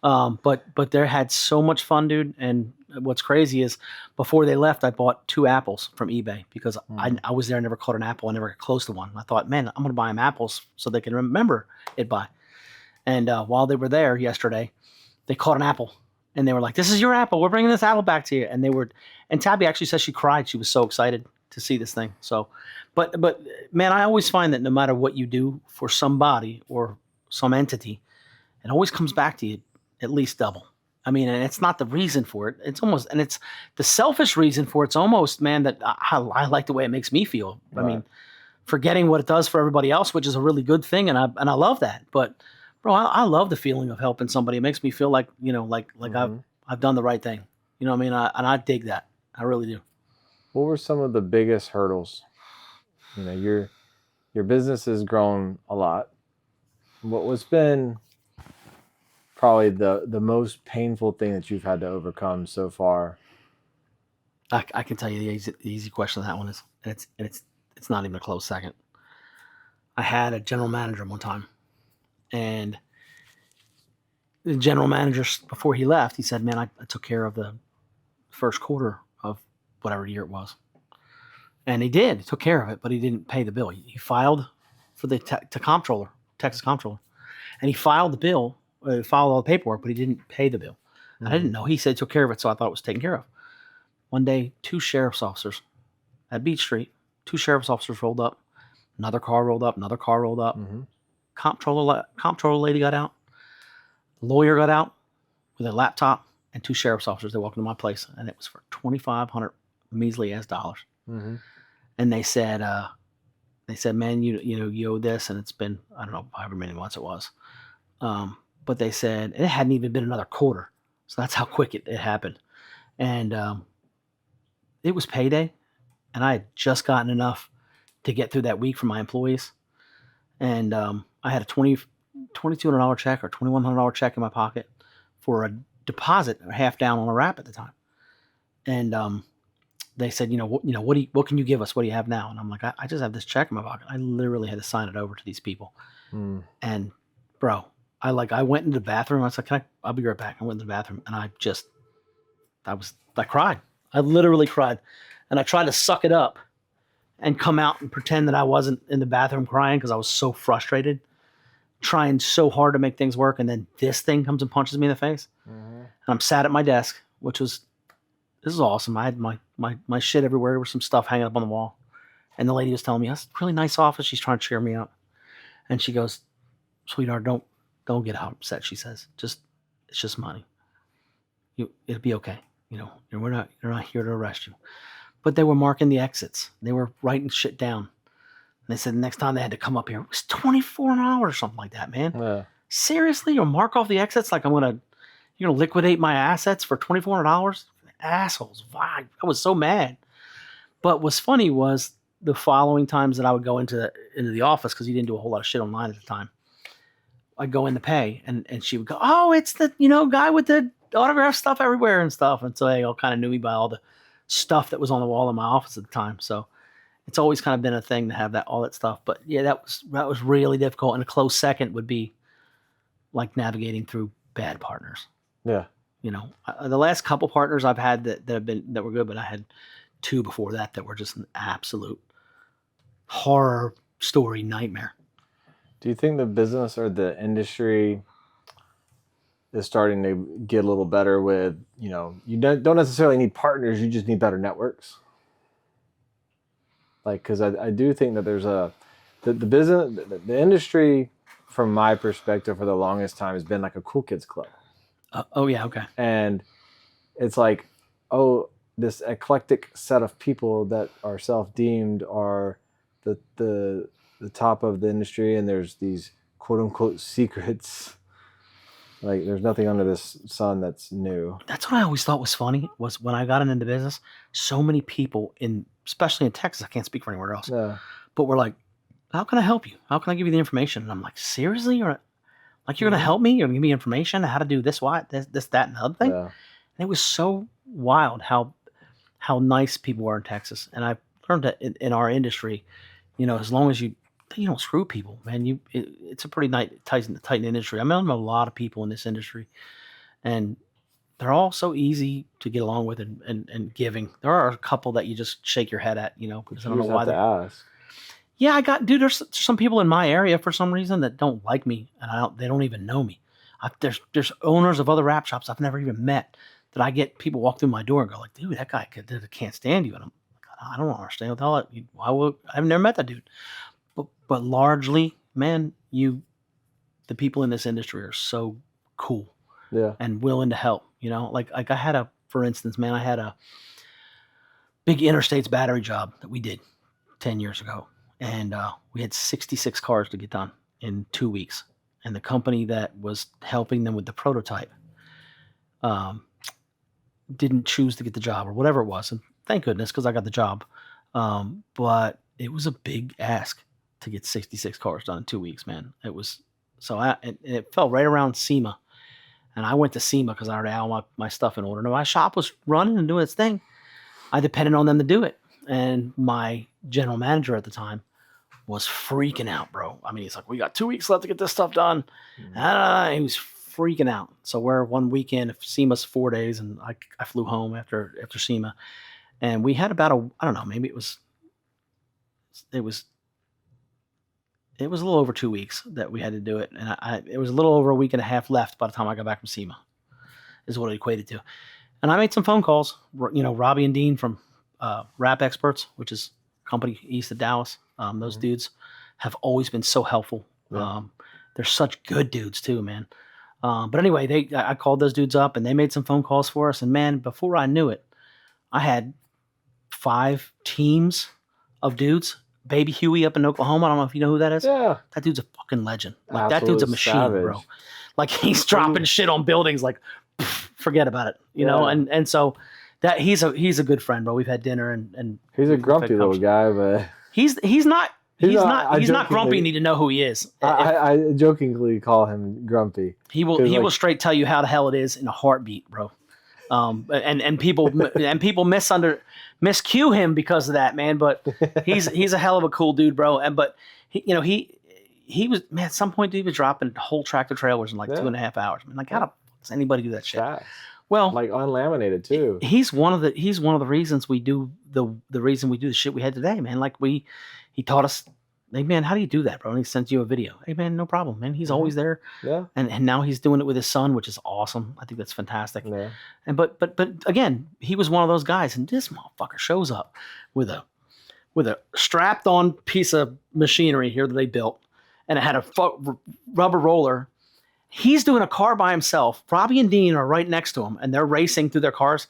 but they had so much fun, dude. And what's crazy is, before they left, I bought 2 apples from eBay, because I was there, I never caught an apple, I never got close to one. I thought, man, I'm gonna buy them apples so they can remember it by. And while they were there yesterday, they caught an apple. And they were like, "This is your apple. We're bringing this apple back to you." And Tabby actually says she cried. She was so excited to see this thing. So, but man, I always find that no matter what you do for somebody or some entity, it always comes back to you at least double. I mean, and it's not the reason for it. It's almost, and it's the selfish reason for it. It's almost, man, that I like the way it makes me feel. Right. I mean, forgetting what it does for everybody else, which is a really good thing. And I love that. But bro, I love the feeling of helping somebody. It makes me feel like, I've done the right thing. You know what I mean? And I dig that. I really do. What were some of the biggest hurdles? Your business has grown a lot. What's been probably the most painful thing that you've had to overcome so far? I can tell you the easy question on that one is, and it's not even a close second. I had a general manager one time, and the general manager, before he left, he said, "Man, I took care of the first quarter of whatever year it was." And he did. He took care of it, but he didn't pay the bill. He filed for the comptroller, Texas comptroller, and he filed the bill, filed all the paperwork, but he didn't pay the bill. And I didn't know. He said he took care of it, so I thought it was taken care of. One day, 2 sheriff's officers at Beach Street, 2 sheriff's officers rolled up. Another car rolled up. Another car rolled up. Comptroller lady got out. Lawyer got out with a laptop, and 2 sheriff's officers. They walked into my place, and it was for $2,500 measly ass dollars. And they said, "Man, you owe this," and it's been, I don't know, however many months it was. But they said, and it hadn't even been another quarter, so that's how quick it happened. And it was payday, and I had just gotten enough to get through that week for my employees. And I had a $2,200 check or $2,100 check in my pocket for a deposit, half down on a wrap at the time. And they said, what can you give us? What do you have now? And I'm like, I just have this check in my pocket. I literally had to sign it over to these people. And bro, I went into the bathroom. I was like, I'll be right back. I went into the bathroom, and I cried. I literally cried. And I tried to suck it up and come out and pretend that I wasn't in the bathroom crying, because I was so frustrated. trying so hard to make things work, and then this thing comes and punches me in the face. Mm-hmm. And I'm sat at my desk, this is awesome. I had my shit everywhere. There was some stuff hanging up on the wall. And the lady was telling me, that's a really nice office. She's trying to cheer me up. And she goes, sweetheart, don't get upset. She says, it's just money. It'll be okay. You're not here to arrest you. But they were marking the exits. They were writing shit down. And they said the next time they had to come up here, it was $24 an hour or something like that, man. Yeah. Seriously? You'll mark off the exits like you're gonna liquidate my assets for $2,400? Assholes. I was so mad. But what's funny was the following times that I would go into the office, because he didn't do a whole lot of shit online at the time. I'd go in to pay, and she would go, oh, it's the guy with the autograph stuff everywhere and stuff. And so they all kind of knew me by all the stuff that was on the wall in my office at the time. So it's always kind of been a thing to have all that stuff. But yeah, that was really difficult. And a close second would be like navigating through bad partners. Yeah. The last couple partners I've had that were good, but I had 2 before that were just an absolute horror story nightmare. Do you think the business or the industry is starting to get a little better with, you don't necessarily need partners, you just need better networks? Like, because I do think that there's the business, the industry, from my perspective, for the longest time has been like a cool kids club. Oh yeah, okay. And it's like, this eclectic set of people that are self-deemed are the top of the industry, and there's these quote unquote secrets. Like, there's nothing under this sun that's new. That's what I always thought was funny, was when I got into business, so many people especially in Texas, I can't speak for anywhere else, but we're like, how can I help you? How can I give you the information? And I'm like, seriously? Or like, you're going to help me? You're going to give me information on how to do this, this, that, and the other thing? Yeah. And it was so wild how nice people were in Texas. And I learned that in our industry, as long as you don't screw people, man, it's a pretty tight industry. I met a lot of people in this industry, and they're all so easy to get along with and giving. There are a couple that you just shake your head at, because I don't know why they ask. Yeah, there's some people in my area for some reason that don't like me, and they don't even know me. There's owners of other rap shops I've never even met that I get people walk through my door and go like, dude, that guy can't stand you. And I'm like, I don't understand what the hell. I've never met that dude. But largely, man, the people in this industry are so cool, and willing to help. Like I had for instance, man, I had a big interstates battery job that we did 10 years ago, and we had 66 cars to get done in 2 weeks, and the company that was helping them with the prototype didn't choose to get the job or whatever it was, and thank goodness, because I got the job. But it was a big ask to get 66 cars done in 2 weeks, man. It was it fell right around SEMA, and I went to SEMA because I already had all my stuff in order. Now, my shop was running and doing its thing. I depended on them to do it, and my general manager at the time was freaking out, bro. I mean, he's like, we got 2 weeks left to get this stuff done. Mm-hmm. He was freaking out. So we're one weekend, SEMA's 4 days, and I flew home after SEMA, and we had about I don't know, maybe it was a little over 2 weeks that we had to do it, and it was a little over a week and a half left by the time I got back from SEMA, is what it equated to. And I made some phone calls. Robbie and Dean from Rap Experts, which is a company east of Dallas. Those dudes have always been so helpful. Yeah. They're such good dudes too, man. But anyway, I called those dudes up, and they made some phone calls for us. And man, before I knew it, I had 5 teams of dudes. Baby Huey up in Oklahoma. I don't know if you know who that is. Yeah. That dude's a fucking legend. Like, that dude's a machine, savage. Bro. Like, he's dropping shit on buildings like, forget about it. You know? And so that he's a good friend, bro. We've had dinner and he's a grumpy little guy, but he's not grumpy. You need to know who he is. I jokingly call him grumpy. He will straight tell you how the hell it is in a heartbeat, bro. And people miscue him because of that, man. But he's a hell of a cool dude, bro. And but he was, man, at some point he was dropping whole tractor trailers in like 2.5 hours. Man, like, how the fuck does anybody do that shit? Fast. Well, like unlaminated too. He's one of the reasons we do the reason we do the shit we had today, man. Like he taught us Hey man, how do you do that, bro? And he sends you a video. Hey man, no problem, man. He's always there, Yeah. and now he's doing it with his son, which is awesome. I think that's fantastic. Yeah. And but again, he was one of those guys, and this motherfucker shows up with a strapped on piece of machinery here that they built, and it had a rubber roller. He's doing a car by himself. Robbie and Dean are right next to him, and they're racing through their cars.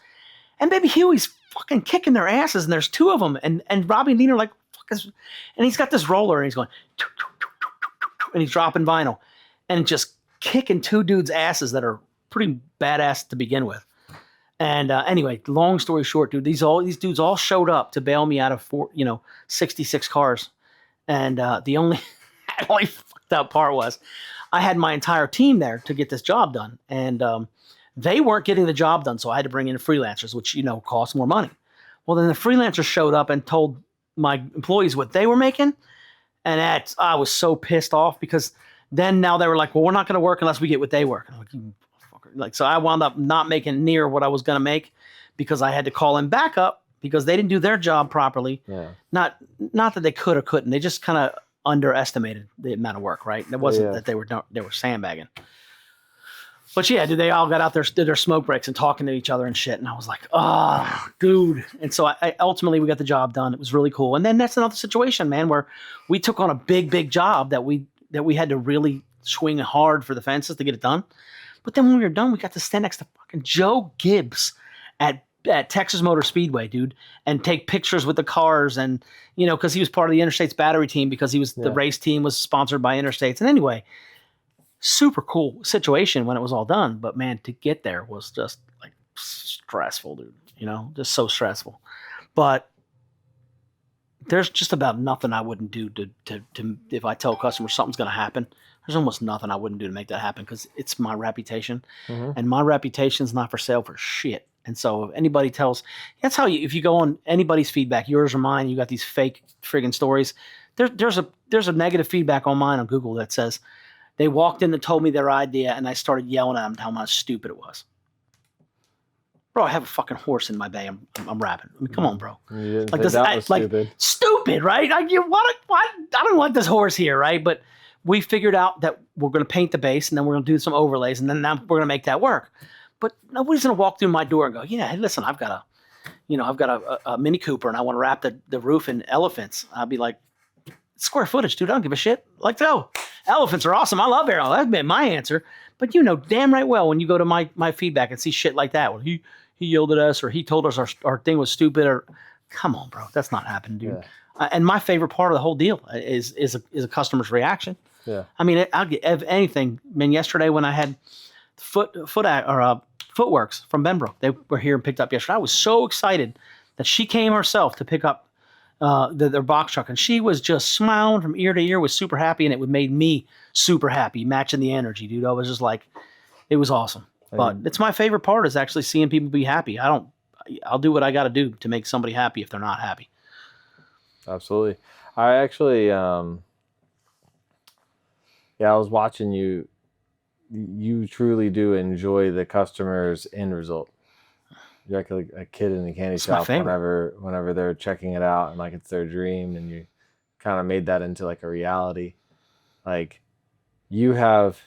And Baby Huey's fucking kicking their asses, and there's two of them, and Robbie and Dean are like, fuck is, and he's got this roller, and he's going, and he's dropping vinyl, and just kicking two dudes' asses that are pretty badass to begin with. And anyway, long story short, dude, these dudes all showed up to bail me out of 66 cars, and the only fucked up part was I had my entire team there to get this job done, and they weren't getting the job done, so I had to bring in freelancers, which costs more money. Well, then the freelancers showed up and told my employees what they were making, and I was so pissed off because then now they were like, well, we're not going to work unless we get what they work. And I'm like, you fucker. Like, so I wound up not making near what I was going to make because I had to call them back up because they didn't do their job properly. Yeah. Not that they could or couldn't. They just kind of underestimated the amount of work, right? It wasn't that they were sandbagging. But yeah, dude, they all got out there, did their smoke breaks and talking to each other and shit. And I was like, oh, dude. And so I ultimately we got the job done. It was really cool. And then that's another situation, man, where we took on a big job that we had to really swing hard for the fences to get it done. But then when we were done, we got to stand next to fucking Joe Gibbs at Texas Motor Speedway, dude, and take pictures with the cars. And, because he was part of the Interstates battery team because he was the race team was sponsored by Interstates. And anyway, super cool situation when it was all done. But man, to get there was just like stressful, dude, just so stressful. But there's just about nothing I wouldn't do to if I tell customers something's going to happen. There's almost nothing I wouldn't do to make that happen because it's my reputation, and my reputation's not for sale for shit. And so if anybody tells, that's how if you go on anybody's feedback, yours or mine, you got these fake friggin' stories. There's a negative feedback on mine on Google that says they walked in and told me their idea, and I started yelling at them how much stupid it was. Bro, I have a fucking horse in my bay. I'm rapping. I mean, come on, bro. You didn't think that was stupid. Stupid, right? Like, what? I don't want this horse here, right? But we figured out that we're going to paint the base, and then we're going to do some overlays, and then we're going to make that work. But nobody's going to walk through my door and go, yeah, hey, listen, I've got a Mini Cooper, and I want to wrap the roof in elephants. I'll be like, square footage, dude. I don't give a shit. Like, no, elephants are awesome. I love Arrow. That's been my answer. But damn right well when you go to my feedback and see shit like that, well, he yelled at us or he told us our thing was stupid or, come on, bro, that's not happening, dude. Yeah. And my favorite part of the whole deal is a customer's reaction. Yeah. I mean, I'll get anything. I mean, yesterday when I had Footworks from Benbrook, they were here and picked up yesterday. I was so excited that she came herself to pick up their box truck, and she was just smiling from ear to ear, was super happy, and it made me super happy, matching the energy, dude. I was just like, it was awesome. But it's my favorite part is actually seeing people be happy. I'll do what I got to do to make somebody happy if they're not happy. Absolutely. I actually, I was watching you. You truly do enjoy the customer's end result. You're like a kid in the candy shop whenever they're checking it out and like it's their dream, and you kind of made that into like a reality. Like, you have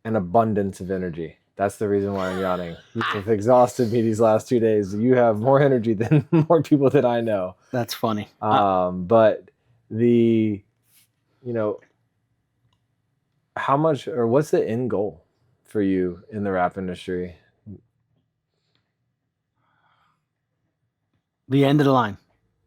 an abundance of energy. That's the reason why I'm yawning. You've exhausted me these last 2 days. You have more energy than more people that I know. That's funny. But how much, or what's the end goal for you in the rap industry? The end of the line.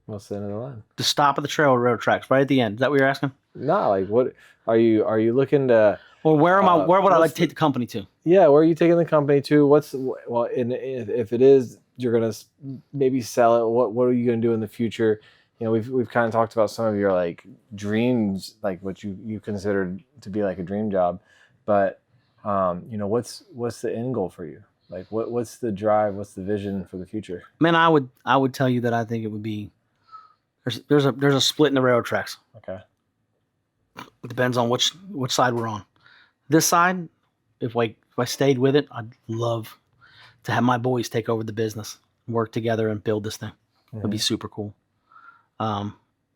What's the end of the line? The stop of the railroad tracks, right at the end. Is that what you're asking? No, like what are you looking to? Well, where would I like to take the company to? Yeah, where are you taking the company to? If it is, you're gonna maybe sell it. What are you gonna do in the future? We've kind of talked about some of your like dreams, like what you considered to be like a dream job, but what's the end goal for you? Like what's the drive? What's the vision for the future? Man, I would tell you that I think it would be there's a split in the railroad tracks. Okay. It depends on which side we're on. This side, if I stayed with it, I'd love to have my boys take over the business, work together, and build this thing. It'd be super cool.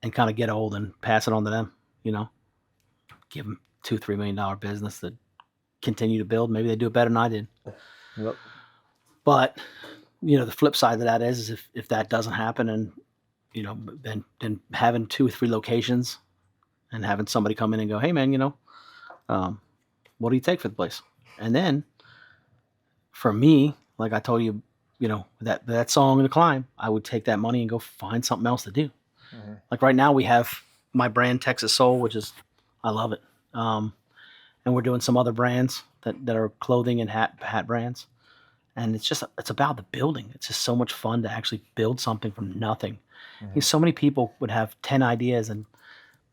and kind of get old and pass it on to them, you know, give them $2-3 million business that continue to build. Maybe they do it better than I did. Yep. But, the flip side of that is if that doesn't happen, and, then having 2 or 3 locations and having somebody come in and go, hey man, what do you take for the place? And then for me, like I told you, that song, The Climb, I would take that money and go find something else to do. Mm-hmm. Like right now we have my brand Texas Soul, which is, I love it. And we're doing some other brands that are clothing and hat brands. And it's about the building. It's just so much fun to actually build something from nothing. Mm-hmm. So many people would have 10 ideas and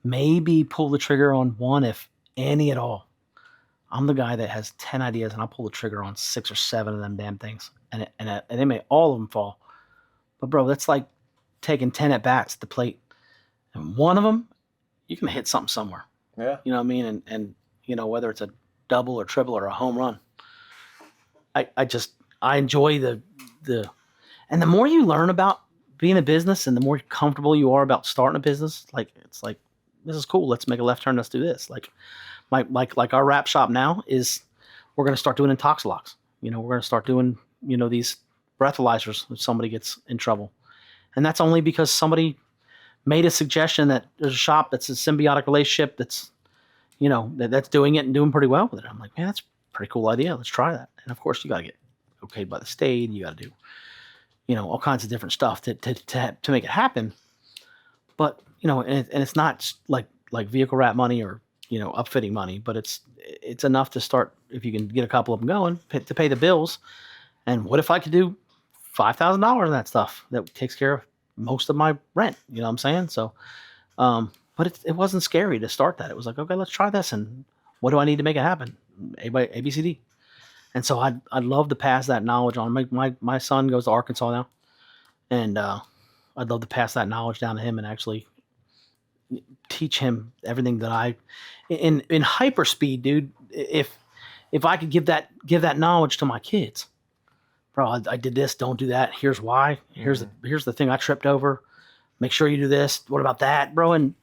maybe pull the trigger on one, if any at all. I'm the guy that has 10 ideas and I'll pull the trigger on 6 or 7 of them damn things. And they may all of them fall. But bro, that's like taking 10 at bats at the plate. And one of them, you can hit something somewhere. Yeah. You know what I mean? And whether it's a double or triple or a home run. I enjoy the and the more you learn about being a business and the more comfortable you are about starting a business, it's like, this is cool. Let's make a left turn. Let's do this. Like our wrap shop now is, we're going to start doing Intoxilocks. We're going to start doing, these breathalyzers if somebody gets in trouble. And that's only because somebody made a suggestion that there's a shop that's a symbiotic relationship that's, that's doing it and doing pretty well with it. I'm like, man, that's a pretty cool idea. Let's try that. And of course you got to get okayed by the state. You got to do, all kinds of different stuff to make it happen. But, and it's not like vehicle wrap money or, upfitting money, but it's enough to start, if you can get a couple of them going, to pay the bills. And what if I could do $5,000 on that stuff that takes care of most of my rent? You know what I'm saying? So, but it wasn't scary to start that. It was like, okay, let's try this. And what do I need to make it happen? A, B, C, D. And so I'd love to pass that knowledge on. My son goes to Arkansas now. And I'd love to pass that knowledge down to him and actually teach him everything that in hyperspeed, dude. If I could give that knowledge to my kids, bro, I did this, don't do that. Here's why. Here's the thing I tripped over. Make sure you do this. What about that, bro? And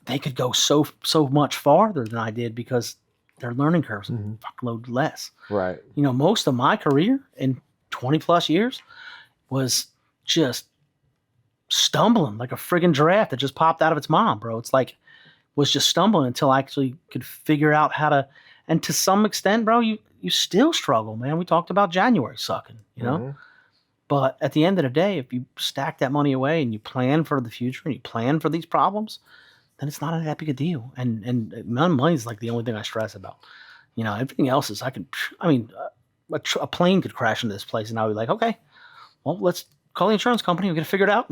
they could go so much farther than I did because their learning curves fuckload less. Right. Most of my career in 20 plus years was just stumbling like a friggin' giraffe that just popped out of its mom, bro. It's like, was just stumbling until I actually could figure out how to, and to some extent, bro, you still struggle, man. We talked about January sucking, but at the end of the day, if you stack that money away and you plan for the future and you plan for these problems, then it's not that big a deal. And money's like the only thing I stress about. Everything else is, a plane could crash into this place and I'll be like, okay, well, let's call the insurance company. We're going to figure it out,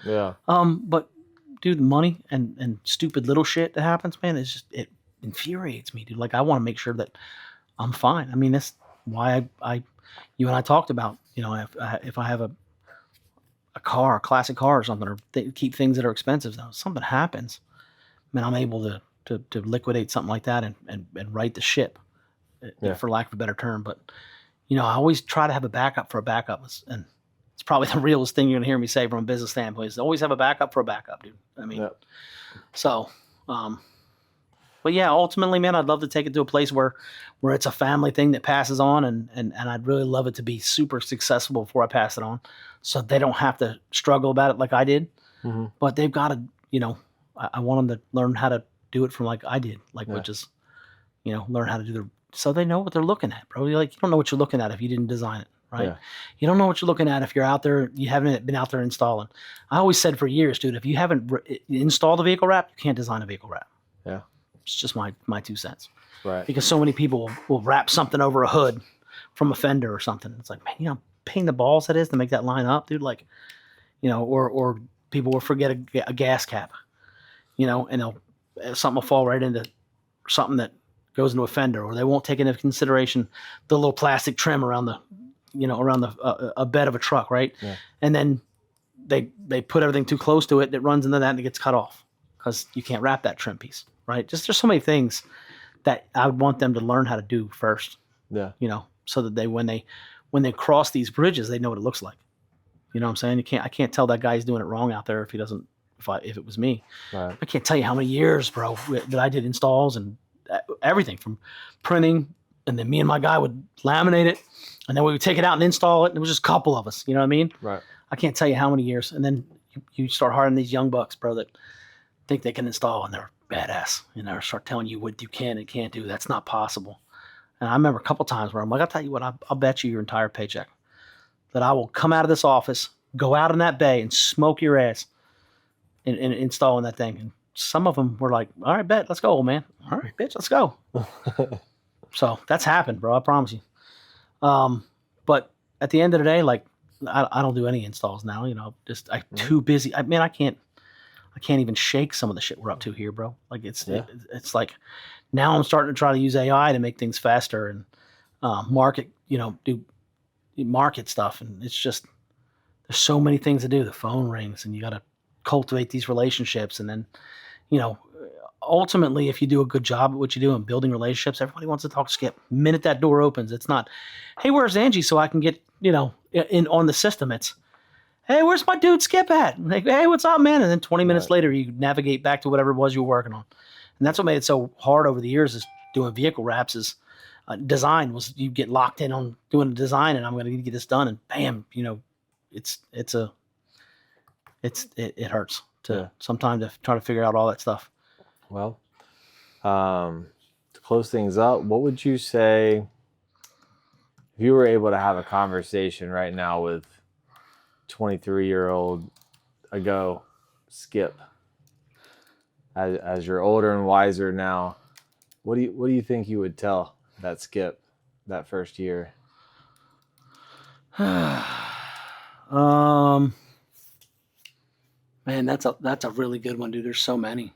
Yeah. But dude, the money and stupid little shit that happens, man, it infuriates me, dude. Like, I want to make sure that I'm fine. I mean, that's why you and I talked about, if I have a classic car or something, or keep things that are expensive. Now, if something happens, man, I'm able to liquidate something like that and right the ship, for lack of a better term. But, I always try to have a backup for a backup. And it's probably the realest thing you're gonna hear me say from a business standpoint is always have a backup for a backup, dude. I mean, so, but yeah, ultimately, man, I'd love to take it to a place where it's a family thing that passes on, and I'd really love it to be super successful before I pass it on, so they don't have to struggle about it like I did. Mm-hmm. But they've got to, I want them to learn how to do it from like I did, which is, learn how to do so they know what they're looking at, bro. You don't know what you're looking at if you didn't design it. Right? Yeah. You don't know what you're looking at if you're out there, you haven't been out there installing. I always said for years, dude, if you haven't installed a vehicle wrap, you can't design a vehicle wrap. Yeah. It's just my 2 cents. Right. Because so many people will wrap something over a hood from a fender or something. It's like, man, how pain in the balls that is to make that line up, dude. Like, or people will forget a gas cap, and something will fall right into something that goes into a fender, or they won't take into consideration the little plastic trim around the, a bed of a truck, right? Yeah. And then they put everything too close to it, that runs into that and it gets cut off because you can't wrap that trim piece, right? Just there's so many things that I would want them to learn how to do first. Yeah. So that when they cross these bridges, they know what it looks like. You know what I'm saying? I can't tell that guy's doing it wrong out there if if it was me. Right. I can't tell you how many years, bro, that I did installs and everything from printing, and then me and my guy would laminate it, and then we would take it out and install it. And it was just a couple of us, you know what I mean? Right. I can't tell you how many years. And then you start hiring these young bucks, bro, that think they can install, and they're badass. And they start telling you what you can and can't do. That's not possible. And I remember a couple times where I'm like, I'll tell you what, I'll bet you your entire paycheck that I will come out of this office, go out in that bay, and smoke your ass in installing that thing. And some of them were like, all right, bet, let's go, old man. All right, bitch, let's go. So that's happened, bro. I promise you. But at the end of the day, like, I don't do any installs now, you know, just I'm too busy. I mean, I can't even shake some of the shit we're up to here, bro. Like it's like now I'm starting to try to use AI to make things faster and market, you know, do market stuff. And it's just, there's so many things to do. The phone rings and you got to cultivate these relationships. And then, you know, ultimately, if you do a good job at what you do and building relationships, everybody wants to talk to Skip. The minute that door opens, it's not, hey, where's Angie so I can get, you know, in on the system. It's, hey, where's my dude Skip at? Like, hey, what's up, man? And then 20 minutes later, you navigate back to whatever it was you were working on. And that's what made it so hard over the years is doing vehicle wraps is design was you get locked in on doing the design and I'm going to get this done. And bam, you know, it hurts to sometimes to try to figure out all that stuff. Well, to close things up, what would you say if you were able to have a conversation right now with 23-year-old ago Skip, as you're older and wiser now, what do you think you would tell that Skip that first year? Man, that's a really good one, dude. There's so many,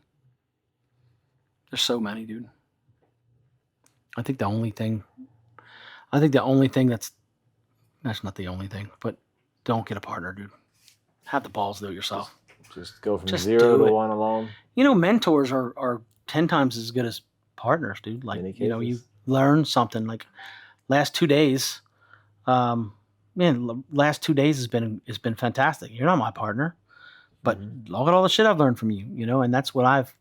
dude. I think the only thing that's not the only thing, but don't get a partner, dude. Have the balls to do it yourself. Just go from 0 to 1 alone. You know, mentors are 10 times as good as partners, dude. Like, you know, you learn something. Like last 2 days, last 2 days has been fantastic. You're not my partner, but look at all the shit I've learned from you, you know, and that's what I've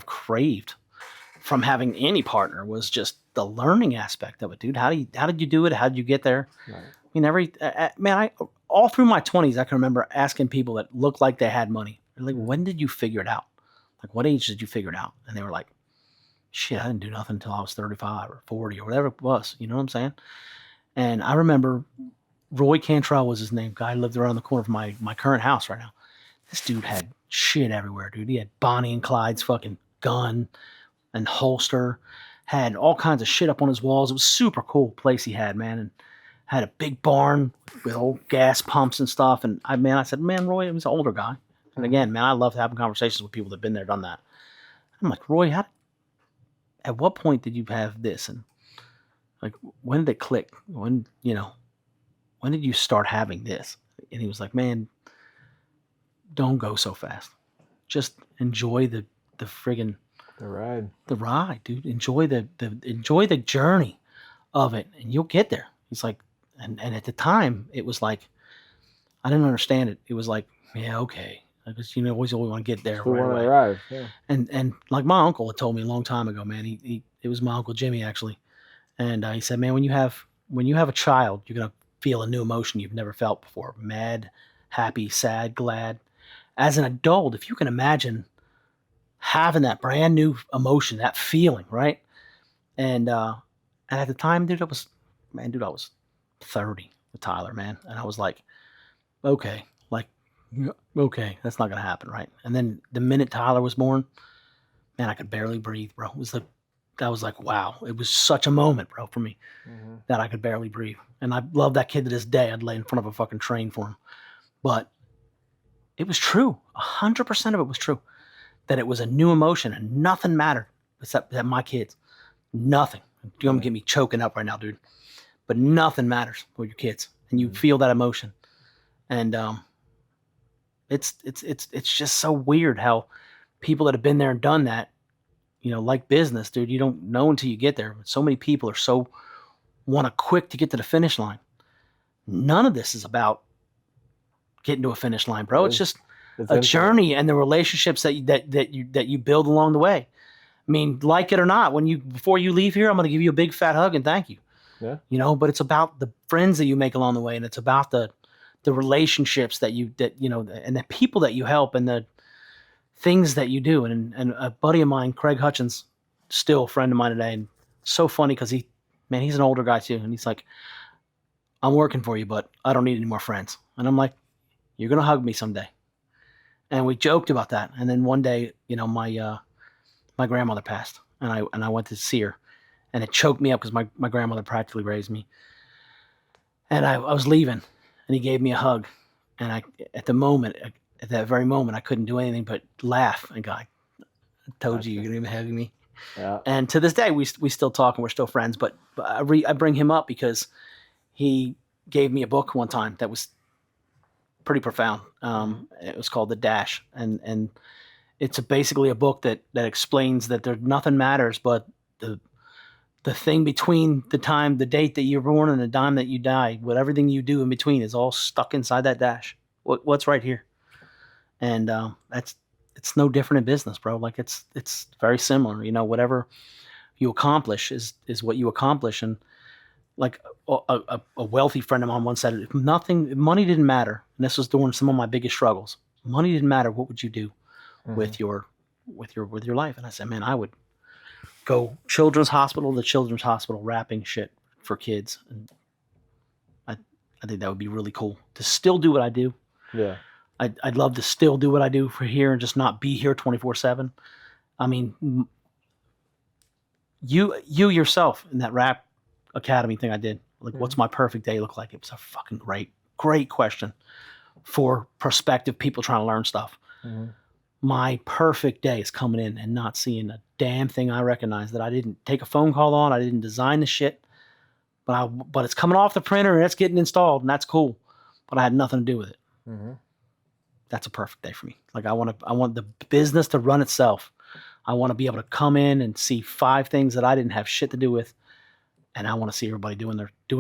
craved from having any partner was just the learning aspect of it, dude. How did you do it? How did you get there? Right. I mean, all through my 20s, I can remember asking people that looked like they had money. They're like, when did you figure it out? Like, what age did you figure it out? And they were like, shit, I didn't do nothing until I was 35 or 40 or whatever it was. You know what I'm saying? And I remember Roy Cantrell was his name. Guy lived around the corner of my current house right now. This dude had shit everywhere, dude. He had Bonnie and Clyde's fucking gun and holster, had all kinds of shit up on his walls. It was a super cool place he had, man, and had a big barn with old gas pumps and stuff. And I said, man, Roy, he was an older guy. And again, man, I love having conversations with people that've been there, done that. I'm like, Roy, at what point did you have this? And like, when did it click? When did you start having this? And he was like, man, don't go so fast. Just enjoy the ride, dude. Enjoy the journey of it, and you'll get there. He's like, and at the time, it was like, I didn't understand it. It was like, yeah, okay. Because you know, always want to get there. We want to arrive. Yeah. And like my uncle had told me a long time ago, man. It was my Uncle Jimmy actually, and he said, man, when you have a child, you're gonna feel a new emotion you've never felt before: mad, happy, sad, glad. As an adult, if you can imagine having that brand new emotion, that feeling, right? And at the time, dude, I was 30 with Tyler, man. And I was like, okay, that's not going to happen, right? And then the minute Tyler was born, man, I could barely breathe, bro. That was like, wow. It was such a moment, bro, for me that I could barely breathe. And I love that kid to this day. I'd lay in front of a fucking train for him. But it was true. 100% of it was true. That it was a new emotion and nothing mattered except that my kids. Nothing. You're going to get me choking up right now, dude. But nothing matters with your kids. And you feel that emotion. And it's just so weird how people that have been there and done that, you know, like business, dude, you don't know until you get there. So many people are want to quick to get to the finish line. None of this is about getting to a finish line, bro. It's just It's a infinite. journey and the relationships that you build along the way. I mean, like it or not, before you leave here, I'm going to give you a big fat hug and thank you. Yeah. But it's about the friends that you make along the way, and it's about the relationships that and the people that you help, and the things that you do. And a buddy of mine, Craig Hutchins, still a friend of mine today, and so funny because he's an older guy too, and he's like, I'm working for you, but I don't need any more friends. And I'm like, you're gonna hug me someday. And we joked about that. And then one day, my grandmother passed, and I went to see her, and it choked me up because my grandmother practically raised me. And I was leaving, and he gave me a hug, and at that very moment, I couldn't do anything but laugh and go, I told you, you're gonna even hug me. Yeah. And to this day, we still talk and we're still friends. But I bring him up because he gave me a book one time that was pretty profound. It was called The Dash, and it's basically a book that explains that nothing matters but the thing between the date that you're born and the time that you die. What everything you do in between is all stuck inside that dash. What's right here, and it's no different in business, bro. Like it's very similar. Whatever you accomplish is what you accomplish. And like a wealthy friend of mine once said, if money didn't matter, and this was during some of my biggest struggles, money didn't matter, what would you do with your life? And I said, man, I would go children's hospital to children's hospital wrapping shit for kids. And I think that would be really cool to still do what I do. Yeah. I'd love to still do what I do for here and just not be here 24/7. I mean, you yourself in that rap academy thing I did, like, what's my perfect day look like? It was a fucking great question for prospective people trying to learn stuff. My perfect day is coming in and not seeing a damn thing I recognize, that I didn't take a phone call on, I didn't design the shit, but it's coming off the printer and it's getting installed, and that's cool, but I had nothing to do with it. That's a perfect day for me. Like, I want the business to run itself. I want to be able to come in and see 5 things that I didn't have shit to do with, and I want to see everybody doing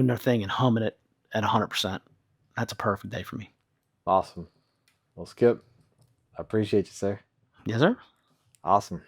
their thing and humming it at 100%. That's a perfect day for me. Awesome. Well, Skip, I appreciate you, sir. Yes, sir. Awesome.